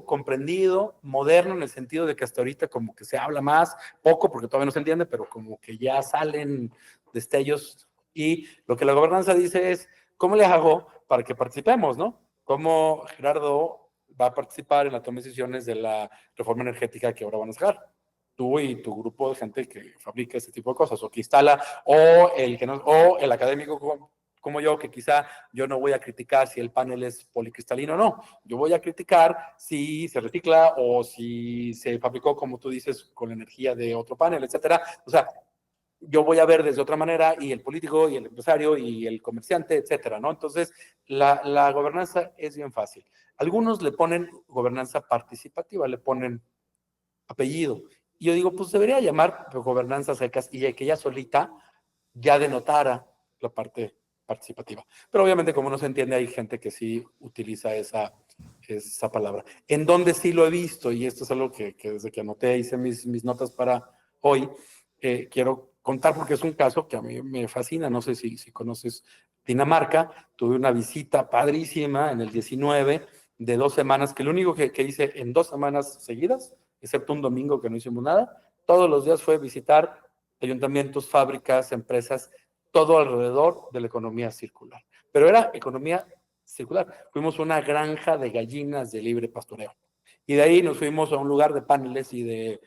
comprendido, moderno, en el sentido de que hasta ahorita como que se habla más, poco porque todavía no se entiende, pero como que ya salen destellos. Y lo que la gobernanza dice es, ¿cómo le hago para que participemos, no? ¿Cómo Gerardo va a participar en la toma de decisiones de la reforma energética que ahora van a sacar? Tú y tu grupo de gente que fabrica este tipo de cosas, o que instala, o el académico como yo, que quizá yo no voy a criticar si el panel es policristalino o no. Yo voy a criticar si se recicla o si se fabricó, como tú dices, con la energía de otro panel, etcétera. O sea, yo voy a ver desde otra manera, y el político, y el empresario, y el comerciante, etcétera, ¿no? Entonces, la gobernanza es bien fácil. Algunos le ponen gobernanza participativa, le ponen apellido. Y yo digo, pues debería llamar gobernanza secas y que ella solita ya denotara la parte participativa. Pero obviamente, como no se entiende, hay gente que sí utiliza esa palabra. En donde sí lo he visto, y esto es algo que desde que anoté, hice mis notas para hoy, quiero contar porque es un caso que a mí me fascina. No sé si conoces Dinamarca. Tuve una visita padrísima en el 19 de 2 semanas, que lo único que hice en 2 semanas seguidas, excepto un domingo que no hicimos nada, todos los días fue visitar ayuntamientos, fábricas, empresas, todo alrededor de la economía circular. Pero era economía circular. Fuimos a una granja de gallinas de libre pastoreo. Y de ahí nos fuimos a un lugar de paneles y de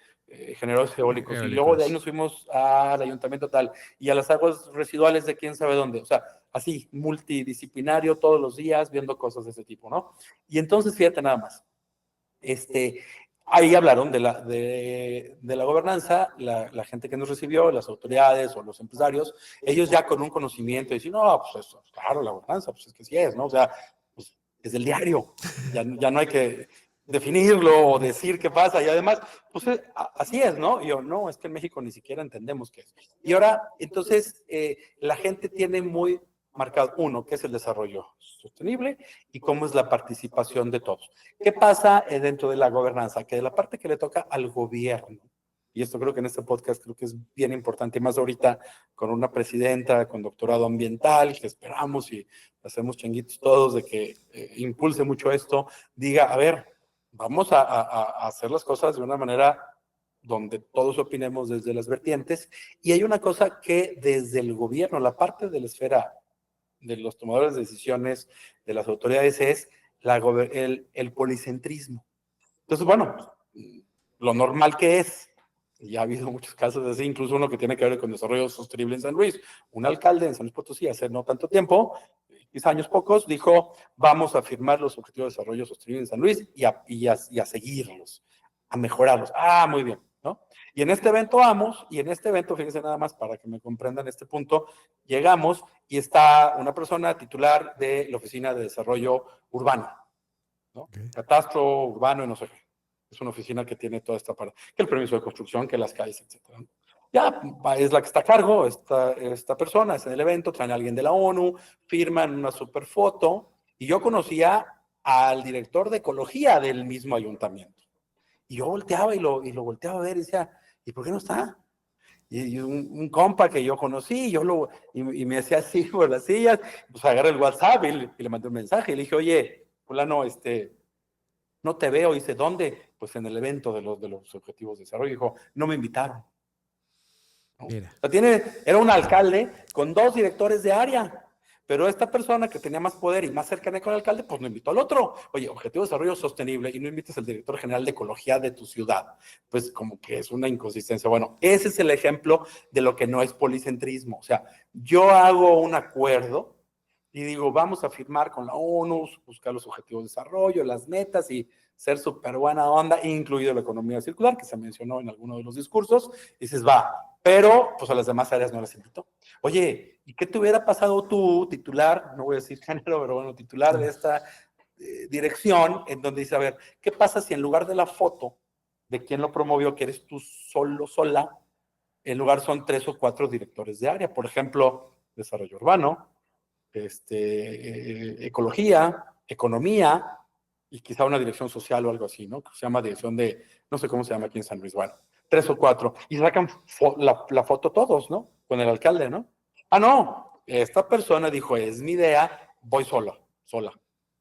generadores eólicos. Y luego de ahí nos fuimos al ayuntamiento tal y a las aguas residuales de quién sabe dónde. O sea, así, multidisciplinario todos los días, viendo cosas de ese tipo, ¿no? Y entonces, fíjate nada más. Ahí hablaron de la gobernanza, la gente que nos recibió, las autoridades o los empresarios, ellos ya con un conocimiento, dicen, no, pues eso, claro, la gobernanza, pues es que sí es, ¿no? O sea, pues es del diario, ya no hay que definirlo o decir qué pasa, y además, pues así es, ¿no? Y yo, no, es que en México ni siquiera entendemos qué es. Y ahora, entonces, la gente tiene muy marcado, uno, qué es el desarrollo sostenible y cómo es la participación de todos. ¿Qué pasa dentro de la gobernanza? Que de la parte que le toca al gobierno, y esto creo que en este podcast creo que es bien importante, y más ahorita con una presidenta con doctorado ambiental, que esperamos y hacemos changuitos todos de que impulse mucho esto, diga, a ver, vamos a hacer las cosas de una manera donde todos opinemos desde las vertientes. Y hay una cosa que desde el gobierno, la parte de la esfera de los tomadores de decisiones, de las autoridades, es el policentrismo. Entonces, bueno, lo normal que es, y ya ha habido muchos casos así, incluso uno que tiene que ver con desarrollo sostenible en San Luis. Un alcalde en San Luis Potosí, hace no tanto tiempo, quizá años pocos, dijo, vamos a firmar los objetivos de desarrollo sostenible en San Luis y a seguirlos, a mejorarlos. Ah, muy bien, ¿no? Y en este evento vamos, y en este evento, fíjense nada más para que me comprendan este punto, llegamos y está una persona titular de la Oficina de Desarrollo Urbano, ¿no? Okay. Catastro urbano y no sé qué. Es una oficina que tiene toda esta parte, que el permiso de construcción, que las calles, etcétera. Ya es la que está a cargo, esta persona, es en el evento, traen a alguien de la ONU, firman una super foto, y yo conocía al director de ecología del mismo ayuntamiento. Y yo volteaba y lo volteaba a ver y decía, ¿y por qué no está? Y un compa que yo conocí, y me hacía así por las sillas, pues agarré el WhatsApp y le mandé un mensaje y le dije, oye, fulano, no te veo. Y dice, ¿dónde? Pues en el evento de los objetivos de desarrollo. Dijo, no me invitaron. ¿No? O sea, era un alcalde con 2 directores de área, pero esta persona que tenía más poder y más cercana con el alcalde, pues no invitó al otro. Oye, objetivo de desarrollo sostenible y no invitas al director general de ecología de tu ciudad. Pues como que es una inconsistencia. Bueno, ese es el ejemplo de lo que no es policentrismo. O sea, yo hago un acuerdo y digo, vamos a firmar con la ONU, buscar los objetivos de desarrollo, las metas y ser súper buena onda, incluido la economía circular, que se mencionó en alguno de los discursos. Y dices, va, pero pues a las demás áreas no las invitó. Oye, ¿y qué te hubiera pasado tú, titular, no voy a decir género, pero bueno, titular de esta dirección, en donde dice, a ver, ¿qué pasa si en lugar de la foto de quien lo promovió, que eres tú solo, sola, en lugar son 3 o 4 directores de área? Por ejemplo, desarrollo urbano, ecología, economía, y quizá una dirección social o algo así, ¿no? Que se llama dirección de, no sé cómo se llama aquí en San Luis, bueno, 3 o 4, y sacan la foto todos, ¿no? Con el alcalde, ¿no? Ah, no, esta persona dijo, es mi idea, voy sola,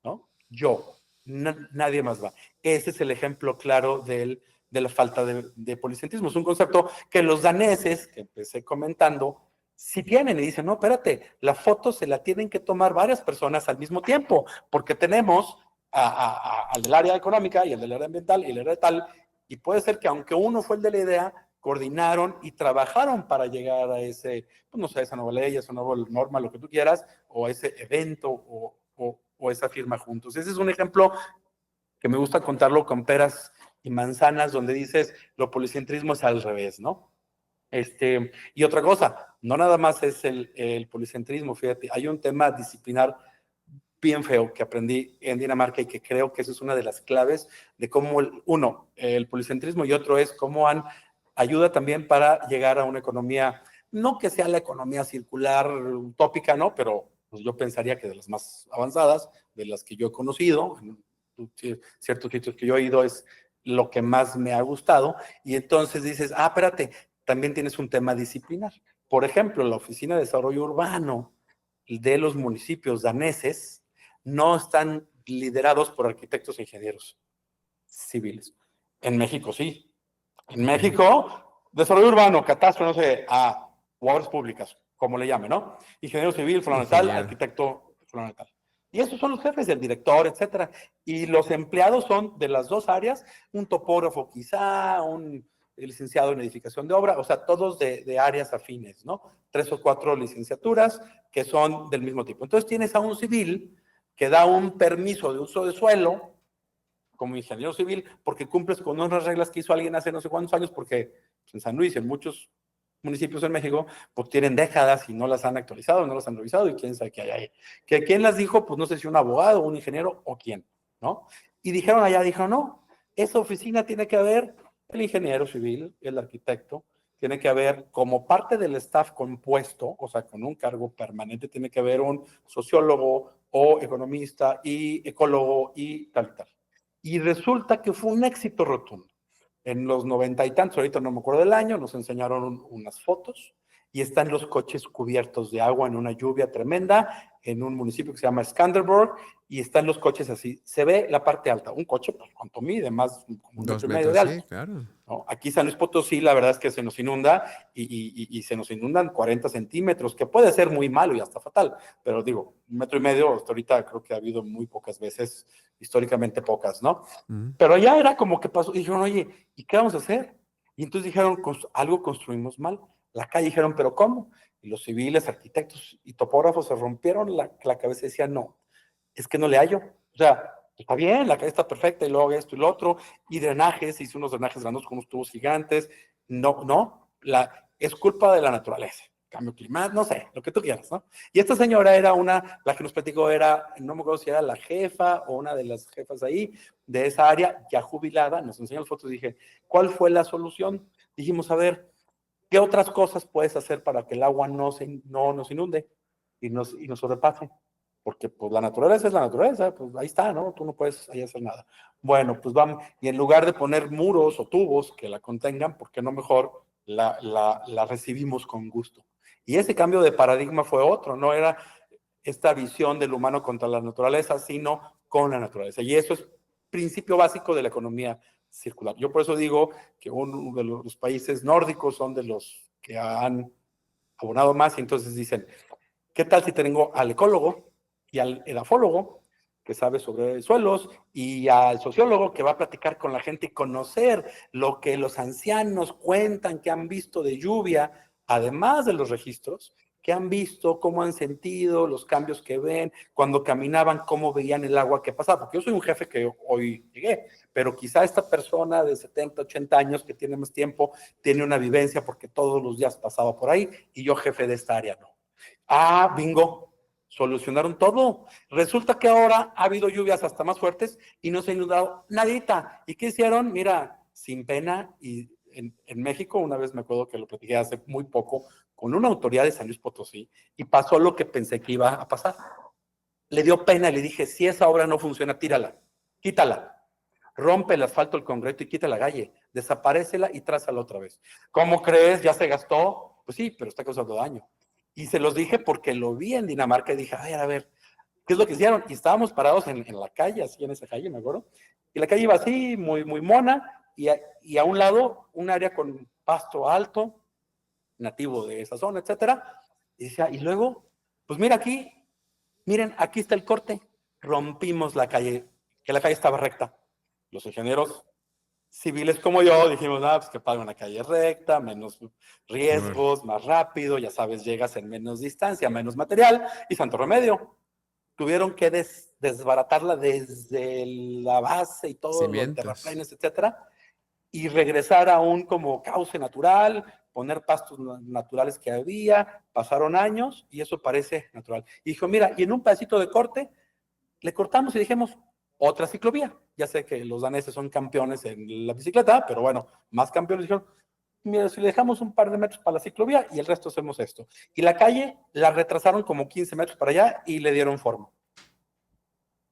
¿no? Yo, nadie más va. Ese es el ejemplo claro de la falta de policentrismo. Es un concepto que los daneses, que empecé comentando, si tienen y dicen, no, espérate, la foto se la tienen que tomar varias personas al mismo tiempo, porque tenemos al del área económica y al del área ambiental y el área tal, y puede ser que aunque uno fue el de la idea, coordinaron y trabajaron para llegar a ese, pues no sé, esa nueva ley, esa nueva norma, lo que tú quieras, o ese evento o esa firma juntos. Ese es un ejemplo que me gusta contarlo con peras y manzanas, donde dices, lo policentrismo es al revés, ¿no? Y otra cosa, no nada más es el policentrismo, fíjate, hay un tema disciplinar bien feo que aprendí en Dinamarca y que creo que eso es una de las claves de cómo, el policentrismo, y otro es cómo ayuda también para llegar a una economía, no que sea la economía circular utópica, ¿no? Pero pues yo pensaría que de las más avanzadas, de las que yo he conocido, en ciertos sitios que yo he ido, es lo que más me ha gustado. Y entonces dices, espérate, también tienes un tema disciplinar. Por ejemplo, la Oficina de Desarrollo Urbano de los municipios daneses no están liderados por arquitectos e ingenieros civiles. En México sí. En México, desarrollo urbano, catastro, no sé, obras públicas, como le llame, ¿no? Ingeniero civil, fundamental, arquitecto fundamental. Y esos son los jefes, el director, etcétera. Y los empleados son de las 2 áreas, un topógrafo quizá, un licenciado en edificación de obra, o sea, todos de áreas afines, ¿no? 3 o 4 licenciaturas que son del mismo tipo. Entonces tienes a un civil que da un permiso de uso de suelo como ingeniero civil porque cumples con unas reglas que hizo alguien hace no sé cuántos años, porque en San Luis, en muchos municipios en México, pues tienen décadas y no las han actualizado, no las han revisado y quién sabe qué hay ahí. Que quién las dijo, pues no sé si un abogado, un ingeniero o quién, ¿no? Y dijeron, no, esa oficina tiene que haber el ingeniero civil, el arquitecto, tiene que haber como parte del staff compuesto, o sea, con un cargo permanente, tiene que haber un sociólogo o economista y ecólogo y tal y tal. Y resulta que fue un éxito rotundo. En los 90 y tantos, ahorita no me acuerdo del año, nos enseñaron unas fotos y están los coches cubiertos de agua en una lluvia tremenda en un municipio que se llama Skanderborg, y están los coches así. Se ve la parte alta. Un coche, pues, ¿cuánto mide? Más como 2 1,5 metros metros, de sí, alto, claro. ¿no? Aquí San Luis Potosí, la verdad es que se nos inunda y se nos inundan 40 centímetros, que puede ser muy malo y hasta fatal, pero digo, 1,5 metros, hasta ahorita creo que ha habido muy pocas veces, históricamente pocas, ¿no? Pero allá era como que pasó, y dijeron, oye, ¿y qué vamos a hacer? Y entonces dijeron, algo construimos mal. La calle dijeron, ¿pero cómo? Y los civiles, arquitectos y topógrafos se rompieron la cabeza y decían, no, es que no le hallo. O sea, está bien, la calle está perfecta y luego esto y lo otro, y drenajes, hice unos drenajes grandes con unos tubos gigantes. No, no, es culpa de la naturaleza. Cambio climático, no sé, lo que tú quieras, ¿no? Y esta señora era la que nos platicó era, no me acuerdo si era la jefa o una de las jefas ahí de esa área, ya jubilada, nos enseñó las fotos y dije, ¿cuál fue la solución? Dijimos, a ver, ¿qué otras cosas puedes hacer para que el agua no nos inunde y nos sobrepase? Porque pues la naturaleza es la naturaleza, pues ahí está, ¿no? Tú no puedes ahí hacer nada. Bueno, pues vamos, y en lugar de poner muros o tubos que la contengan, ¿por qué no mejor la recibimos con gusto? Y ese cambio de paradigma fue otro, no era esta visión del humano contra la naturaleza, sino con la naturaleza. Y eso es principio básico de la economía circular. Yo por eso digo que uno de los países nórdicos son de los que han abonado más, y entonces dicen, ¿qué tal si tengo al ecólogo y al edafólogo que sabe sobre suelos y al sociólogo que va a platicar con la gente y conocer lo que los ancianos cuentan que han visto de lluvia, además de los registros, que han visto, cómo han sentido, los cambios que ven, cuando caminaban, cómo veían el agua que pasaba? Porque yo soy un jefe que hoy llegué, pero quizá esta persona de 70, 80 años que tiene más tiempo, tiene una vivencia porque todos los días pasaba por ahí, y yo jefe de esta área no. Ah, bingo, solucionaron todo. Resulta que ahora ha habido lluvias hasta más fuertes y no se ha inundado nadita. ¿Y qué hicieron? Mira, sin pena, y en México, una vez me acuerdo que lo platiqué hace muy poco con una autoridad de San Luis Potosí, y pasó lo que pensé que iba a pasar. Le dio pena y le dije, si esa obra no funciona, tírala, quítala. Rompe el asfalto, el concreto y quita la calle, desaparécela y trázala otra vez. ¿Cómo crees? ¿Ya se gastó? Pues sí, pero está causando daño. Y se los dije porque lo vi en Dinamarca y dije, a ver, ¿qué es lo que hicieron? Y estábamos parados en la calle, así en esa calle, me acuerdo. Y la calle iba así, muy, muy mona, y a un lado un área con pasto alto, nativo de esa zona, etcétera. Y decía, y luego, pues mira aquí, miren, aquí está el corte. Rompimos la calle, que la calle estaba recta. Los ingenieros civiles como yo dijimos, pues que pague una calle recta, menos riesgos, más rápido, ya sabes, llegas en menos distancia, menos material, y santo remedio. Tuvieron que desbaratarla desde la base y todos los Cimientos. terraplenes, etcétera, y regresar a un como cauce natural, poner pastos naturales que había. Pasaron años y eso parece natural. Y dijo, mira, y en un pedacito de corte le cortamos y dijimos, otra ciclovía. Ya sé que los daneses son campeones en la bicicleta, pero bueno, más campeones dijeron, mira, si le dejamos un par de metros para la ciclovía y el resto hacemos esto. Y la calle la retrasaron como 15 metros para allá y le dieron forma.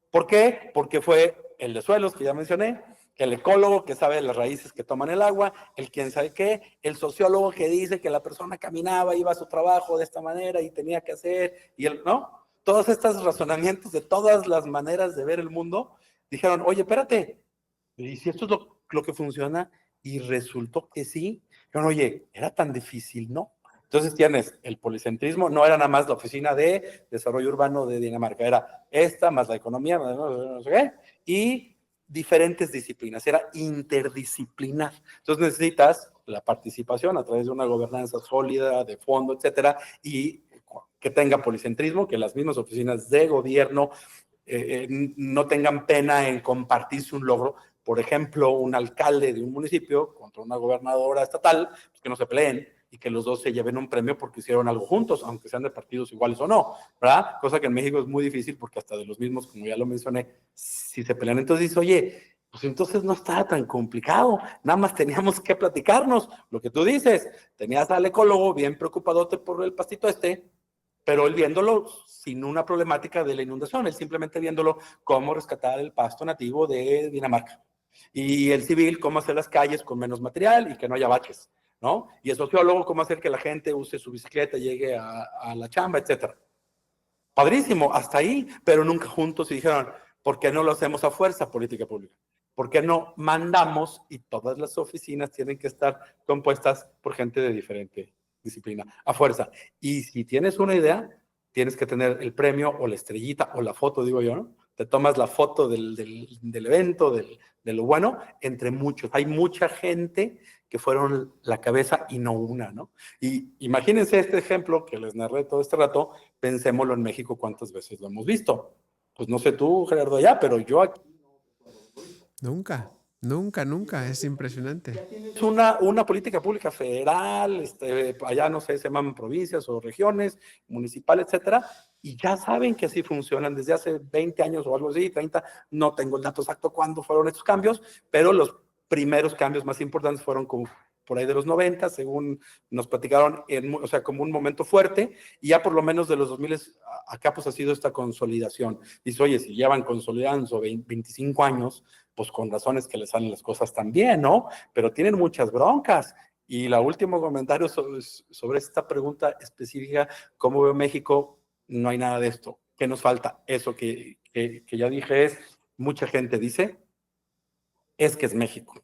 ¿Por qué? Porque fue el de suelos, que ya mencioné, el ecólogo que sabe las raíces que toman el agua, el quién sabe qué, el sociólogo que dice que la persona caminaba, iba a su trabajo de esta manera y tenía que hacer, y ¿no? Todos estos razonamientos de todas las maneras de ver el mundo, dijeron, oye, espérate, y si esto es lo que funciona, y resultó que sí, dijeron, oye, era tan difícil, ¿no? Entonces tienes el policentrismo, no era nada más la oficina de desarrollo urbano de Dinamarca, era esta más la economía, no sé qué, y diferentes disciplinas, era interdisciplinar. Entonces necesitas la participación a través de una gobernanza sólida, de fondo, etcétera, y que tenga policentrismo, que las mismas oficinas de gobierno no tengan pena en compartirse un logro. Por ejemplo, un alcalde de un municipio contra una gobernadora estatal, pues que no se peleen y que los dos se lleven un premio porque hicieron algo juntos, aunque sean de partidos iguales o no, ¿verdad? Cosa que en México es muy difícil porque hasta de los mismos, como ya lo mencioné, si se pelean, entonces dice, oye, pues entonces no estaba tan complicado, nada más teníamos que platicarnos, lo que tú dices, tenías al ecólogo bien preocupadote por el pastito pero él viéndolo sin una problemática de la inundación, él simplemente viéndolo cómo rescatar el pasto nativo de Dinamarca. Y el civil, cómo hacer las calles con menos material y que no haya baches. ¿no? Y el sociólogo, cómo hacer que la gente use su bicicleta, llegue a la chamba, etcétera. Padrísimo, hasta ahí, pero nunca juntos y dijeron, ¿por qué no lo hacemos a fuerza, política pública? ¿Por qué no mandamos y todas las oficinas tienen que estar compuestas por gente de diferente disciplina, a fuerza? Y si tienes una idea, tienes que tener el premio o la estrellita o la foto, digo yo, ¿no? Te tomas la foto del evento, de lo bueno, entre muchos. Hay mucha gente que fueron la cabeza y no una, ¿no? Y imagínense este ejemplo que les narré todo este rato, pensémoslo en México, ¿cuántas veces lo hemos visto? Pues no sé tú, Gerardo, allá, pero yo aquí Nunca, nunca, nunca. Es impresionante. es una política pública federal, allá no sé, se llaman provincias o regiones, municipal, etcétera, y ya saben que así funcionan desde hace 20 años o algo así, 30, no tengo el dato exacto cuándo fueron estos cambios, pero los primeros cambios más importantes fueron como por ahí de los 90, según nos platicaron, o sea, como un momento fuerte, y ya por lo menos de los 2000 acá pues ha sido esta consolidación. Dice, oye, si llevan consolidando 25 años, pues con razones que les salen las cosas también, ¿no? Pero tienen muchas broncas. Y el último comentario sobre esta pregunta específica, ¿cómo veo México? No hay nada de esto. ¿Qué nos falta? Eso que ya dije es, mucha gente dice, es que es México.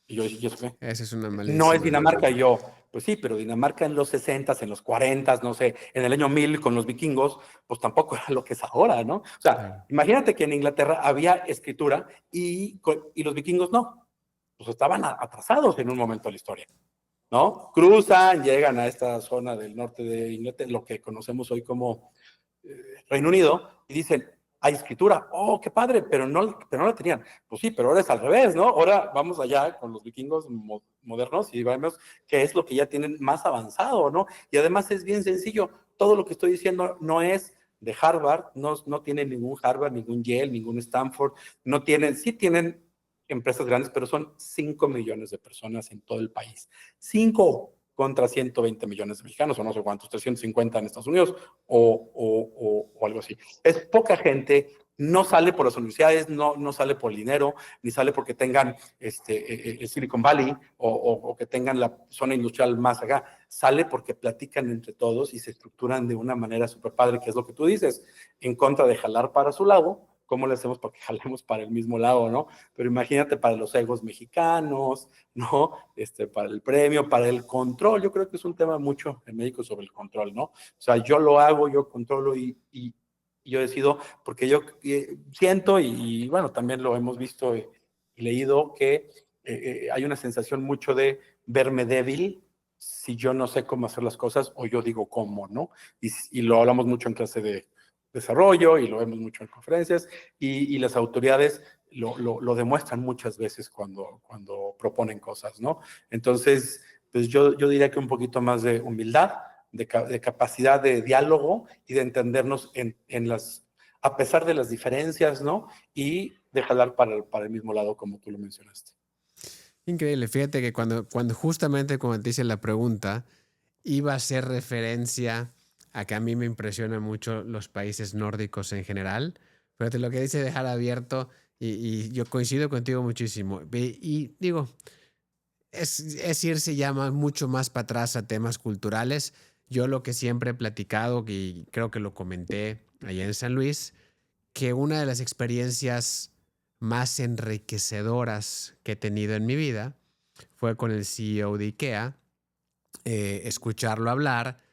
Y yo sé, Esa es una no es malísima. Dinamarca. Y yo, pues sí, pero Dinamarca en los 60, en los 40, no sé, en el año 1000 con los vikingos, pues tampoco era lo que es ahora, ¿no? O sea, imagínate que en Inglaterra había escritura y los vikingos no. Pues estaban atrasados en un momento de la historia, ¿no? Cruzan, llegan a esta zona del norte de Inglaterra, lo que conocemos hoy como Reino Unido, y dicen, hay escritura, oh, qué padre, pero no la tenían. Pues sí, pero ahora es al revés, ¿no? Ahora vamos allá con los vikingos modernos y vemos qué es lo que ya tienen más avanzado, ¿no? Y además es bien sencillo, todo lo que estoy diciendo no es de Harvard, no tienen ningún Harvard, ningún Yale, ningún Stanford, no tienen, sí tienen empresas grandes, pero son 5 millones de personas en todo el país. 5 contra 120 millones de mexicanos, o no sé cuántos, 350 en Estados Unidos, o algo así. Es poca gente, no sale por las universidades, no sale por el dinero, ni sale porque tengan el Silicon Valley o que tengan la zona industrial más acá, sale porque platican entre todos y se estructuran de una manera súper padre, que es lo que tú dices, en contra de jalar para su lado. ¿Cómo le hacemos para que jalemos para el mismo lado, no? Pero imagínate para los egos mexicanos, ¿no? Para el premio, para el control. Yo creo que es un tema mucho en México sobre el control, ¿no? O sea, yo lo hago, yo controlo y yo decido, porque yo siento, y bueno, también lo hemos visto y leído, que hay una sensación mucho de verme débil si yo no sé cómo hacer las cosas o yo digo cómo, ¿no? Y lo hablamos mucho en clase de desarrollo y lo vemos mucho en conferencias y las autoridades lo demuestran muchas veces cuando proponen cosas, ¿no? Entonces, pues yo diría que un poquito más de humildad, de capacidad de diálogo y de entendernos a pesar de las diferencias, ¿no? Y de jalar para el mismo lado, como tú lo mencionaste. Increíble. Fíjate que cuando justamente como te hice la pregunta, iba a hacer referencia a que a mí me impresionan mucho los países nórdicos en general. Pero lo que dice dejar abierto, y yo coincido contigo muchísimo. Y digo, es irse ya mucho más para atrás a temas culturales. Yo lo que siempre he platicado, y creo que lo comenté allá en San Luis, que una de las experiencias más enriquecedoras que he tenido en mi vida fue con el CEO de IKEA, escucharlo hablar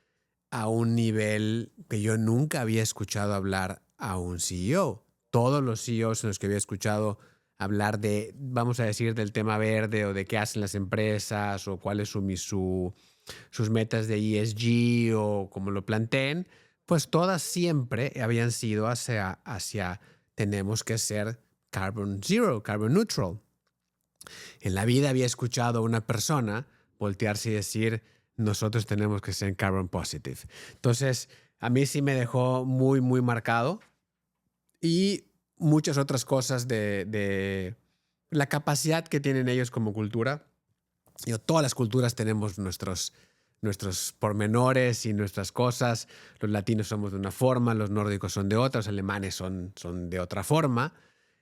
a un nivel que yo nunca había escuchado hablar a un CEO. Todos los CEOs en los que había escuchado hablar de, vamos a decir, del tema verde o de qué hacen las empresas o cuáles son sus metas de ESG o como lo planteen, pues todas siempre habían sido hacia tenemos que ser carbon zero, carbon neutral. En la vida había escuchado a una persona voltearse y decir, nosotros tenemos que ser carbon positive. Entonces, a mí sí me dejó muy, muy marcado y muchas otras cosas de la capacidad que tienen ellos como cultura. Todas las culturas tenemos nuestros pormenores y nuestras cosas. Los latinos somos de una forma, los nórdicos son de otra, los alemanes son de otra forma.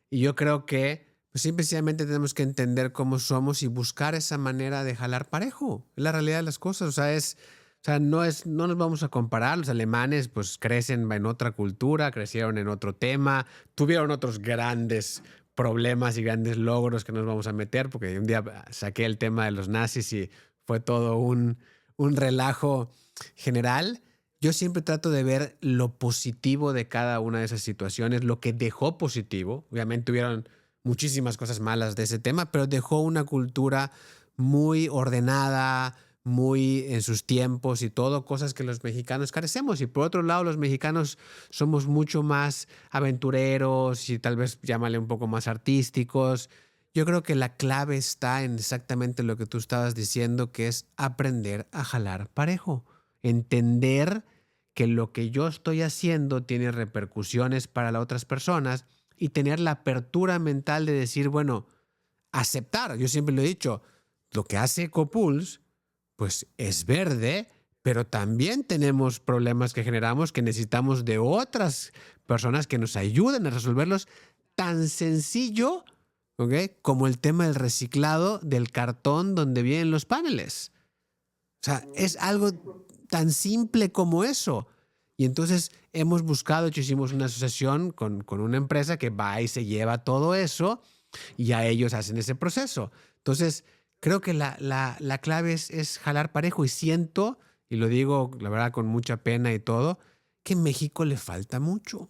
Y yo creo que Pues simplemente tenemos que entender cómo somos y buscar esa manera de jalar parejo. Es la realidad de las cosas. No nos vamos a comparar. Los alemanes, pues, crecen en otra cultura, crecieron en otro tema, tuvieron otros grandes problemas y grandes logros que nos vamos a meter, porque un día saqué el tema de los nazis y fue todo un relajo general. Yo siempre trato de ver lo positivo de cada una de esas situaciones, lo que dejó positivo. Obviamente tuvieron muchísimas cosas malas de ese tema, pero dejó una cultura muy ordenada, muy en sus tiempos y todo, cosas que los mexicanos carecemos. Y por otro lado, los mexicanos somos mucho más aventureros y tal vez llámale un poco más artísticos. Yo creo que la clave está en exactamente lo que tú estabas diciendo, que es aprender a jalar parejo, entender que lo que yo estoy haciendo tiene repercusiones para las otras personas y tener la apertura mental de decir, bueno, aceptar. Yo siempre lo he dicho, lo que hace Ecopuls, pues es verde, pero también tenemos problemas que generamos que necesitamos de otras personas que nos ayuden a resolverlos, tan sencillo, ¿ok?, como el tema del reciclado del cartón donde vienen los paneles. O sea, es algo tan simple como eso. Y entonces hemos buscado, hicimos una asociación con una empresa que va y se lleva todo eso y a ellos hacen ese proceso. Entonces, creo que la clave es jalar parejo y siento, y lo digo la verdad con mucha pena y todo, que en México le falta mucho.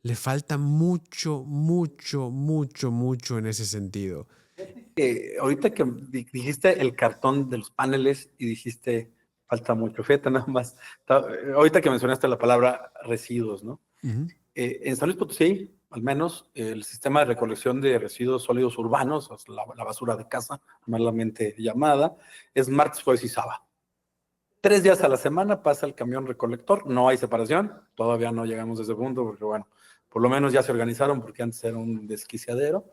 Le falta mucho, mucho, mucho, mucho en ese sentido. Ahorita que dijiste el cartón de los paneles y dijiste falta mucho, fíjate nada más, ahorita que mencionaste la palabra residuos, ¿no? Ujú. En San Luis Potosí, al menos, el sistema de recolección de residuos sólidos urbanos, o sea, la basura de casa, malamente llamada, es martes, jueves y sábado. 3 días a la semana pasa el camión recolector, no hay separación, todavía no llegamos a ese punto, porque bueno, por lo menos ya se organizaron, porque antes era un desquiciadero,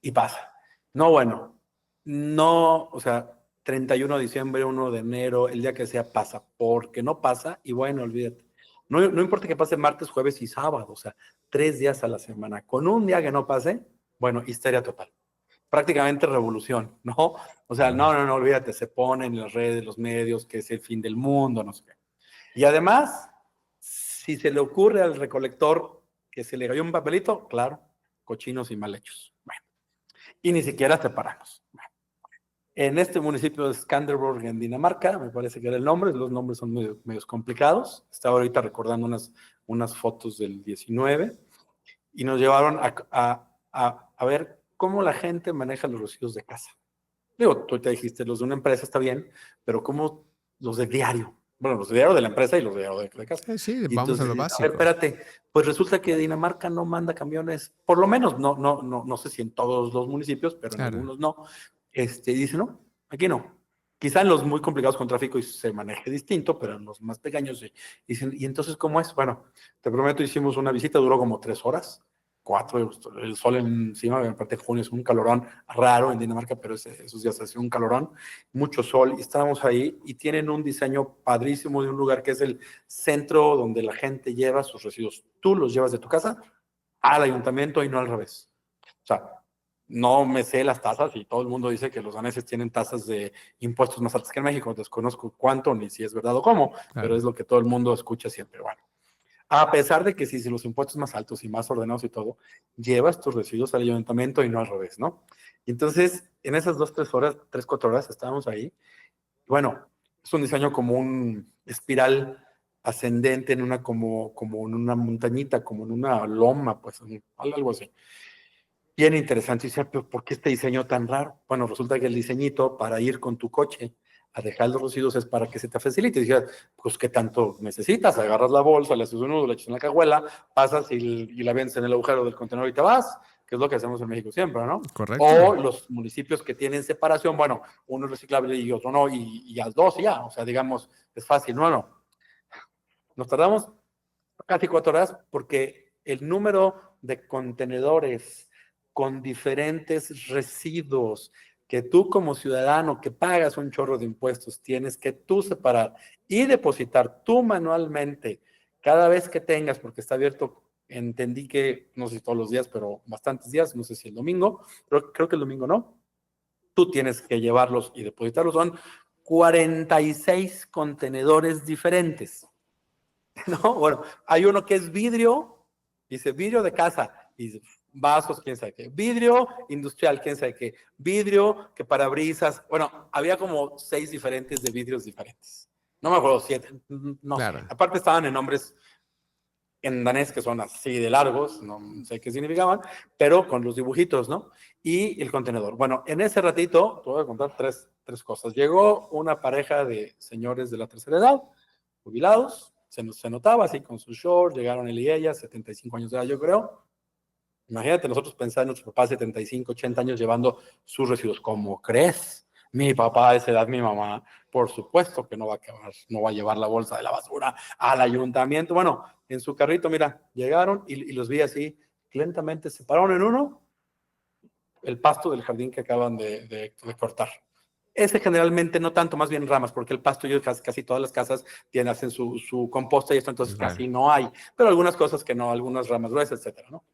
y pasa. No, bueno, no, o sea, 31 de diciembre, 1 de enero, el día que sea pasa, porque no pasa, y bueno, olvídate. No importa que pase martes, jueves y sábado, o sea, 3 días a la semana. Con un día que no pase, bueno, histeria total. Prácticamente revolución, ¿no? O sea, no, olvídate, se ponen en las redes, los medios, que es el fin del mundo, no sé qué. Y además, si se le ocurre al recolector que se le cayó un papelito, claro, cochinos y mal hechos. Bueno, y ni siquiera separarnos. Bueno, en este municipio de Skanderborg, en Dinamarca, me parece que era el nombre, los nombres son medio complicados. Estaba ahorita recordando unas fotos del 19 y nos llevaron a ver cómo la gente maneja los residuos de casa. Digo, tú te dijiste, los de una empresa está bien, pero ¿cómo los de diario? Bueno, los de diario de la empresa y los de diario de casa. Sí, Y vamos a entonces, lo a ver, básico. espérate, pues resulta que Dinamarca no manda camiones, por lo menos, no sé si en todos los municipios, pero en Claro. algunos no. Dice, no, aquí no. Quizá en los muy complicados con tráfico se maneje distinto, pero en los más pequeños sí. Dicen, ¿y entonces cómo es? Bueno, te prometo, hicimos una visita, duró como 3 horas. 4, el sol encima, aparte de junio es un calorón raro en Dinamarca, pero esos días hace un calorón, mucho sol, y estábamos ahí y tienen un diseño padrísimo de un lugar que es el centro donde la gente lleva sus residuos. Tú los llevas de tu casa al ayuntamiento y no al revés. O sea, no me sé las tasas y todo el mundo dice que los daneses tienen tasas de impuestos más altas que en México, desconozco cuánto ni si es verdad o cómo, pero Claro. es lo que todo el mundo escucha siempre. Bueno, a pesar de que si los impuestos más altos y más ordenados y todo, llevas tus residuos al ayuntamiento y no al revés, ¿no? Y entonces, en esas 2, 3 horas, 3, 4 horas estábamos ahí. Bueno, es un diseño como un espiral ascendente en como en una montañita, como en una loma, pues algo así. Bien interesante. Y decía, pero ¿por qué este diseño tan raro? Bueno, resulta que el diseñito para ir con tu coche a dejar los residuos es para que se te facilite. Y decía, pues, ¿qué tanto necesitas? Agarras la bolsa, le haces un nudo, le echas en la cajuela, pasas y la vendes en el agujero del contenedor y te vas, que es lo que hacemos en México siempre, ¿no? Correcto. O los municipios que tienen separación, bueno, uno es reciclable y otro no, y a dos y ya. O sea, digamos, es fácil. No. Nos tardamos casi 4 horas porque el número de contenedores con diferentes residuos que tú como ciudadano que pagas un chorro de impuestos tienes que tú separar y depositar tú manualmente cada vez que tengas, porque está abierto entendí que, no sé si todos los días, pero bastantes días, no sé si el domingo, pero creo que el domingo no, tú tienes que llevarlos y depositarlos. Son 46 contenedores diferentes, ¿no? Bueno, hay uno que es vidrio, dice vidrio de casa, y vasos, quién sabe qué, vidrio industrial, quién sabe qué, vidrio que parabrisas, bueno, había como 6 diferentes de vidrios diferentes. No me acuerdo, 7, no sé. Claro. Aparte estaban en nombres en danés que son así de largos, no sé qué significaban, pero con los dibujitos, ¿no? Y el contenedor. Bueno, en ese ratito, te voy a contar tres cosas. Llegó una pareja de señores de la tercera edad, jubilados, se notaba así con sus shorts, llegaron él y ella, 75 años de edad, yo creo. Imagínate nosotros pensar en nuestros papás 75, 80 años llevando sus residuos. ¿Cómo crees? Mi papá a esa edad, mi mamá, por supuesto que no va a acabar, no va a llevar la bolsa de la basura al ayuntamiento. Bueno, en su carrito, mira, llegaron y los vi así, lentamente se pararon en uno, el pasto del jardín que acaban de cortar. Ese generalmente no tanto, más bien ramas, porque el pasto, yo casi todas las casas hacen su composta y esto, entonces Claro. casi no hay, pero algunas cosas que no, algunas ramas gruesas, etcétera, ¿no?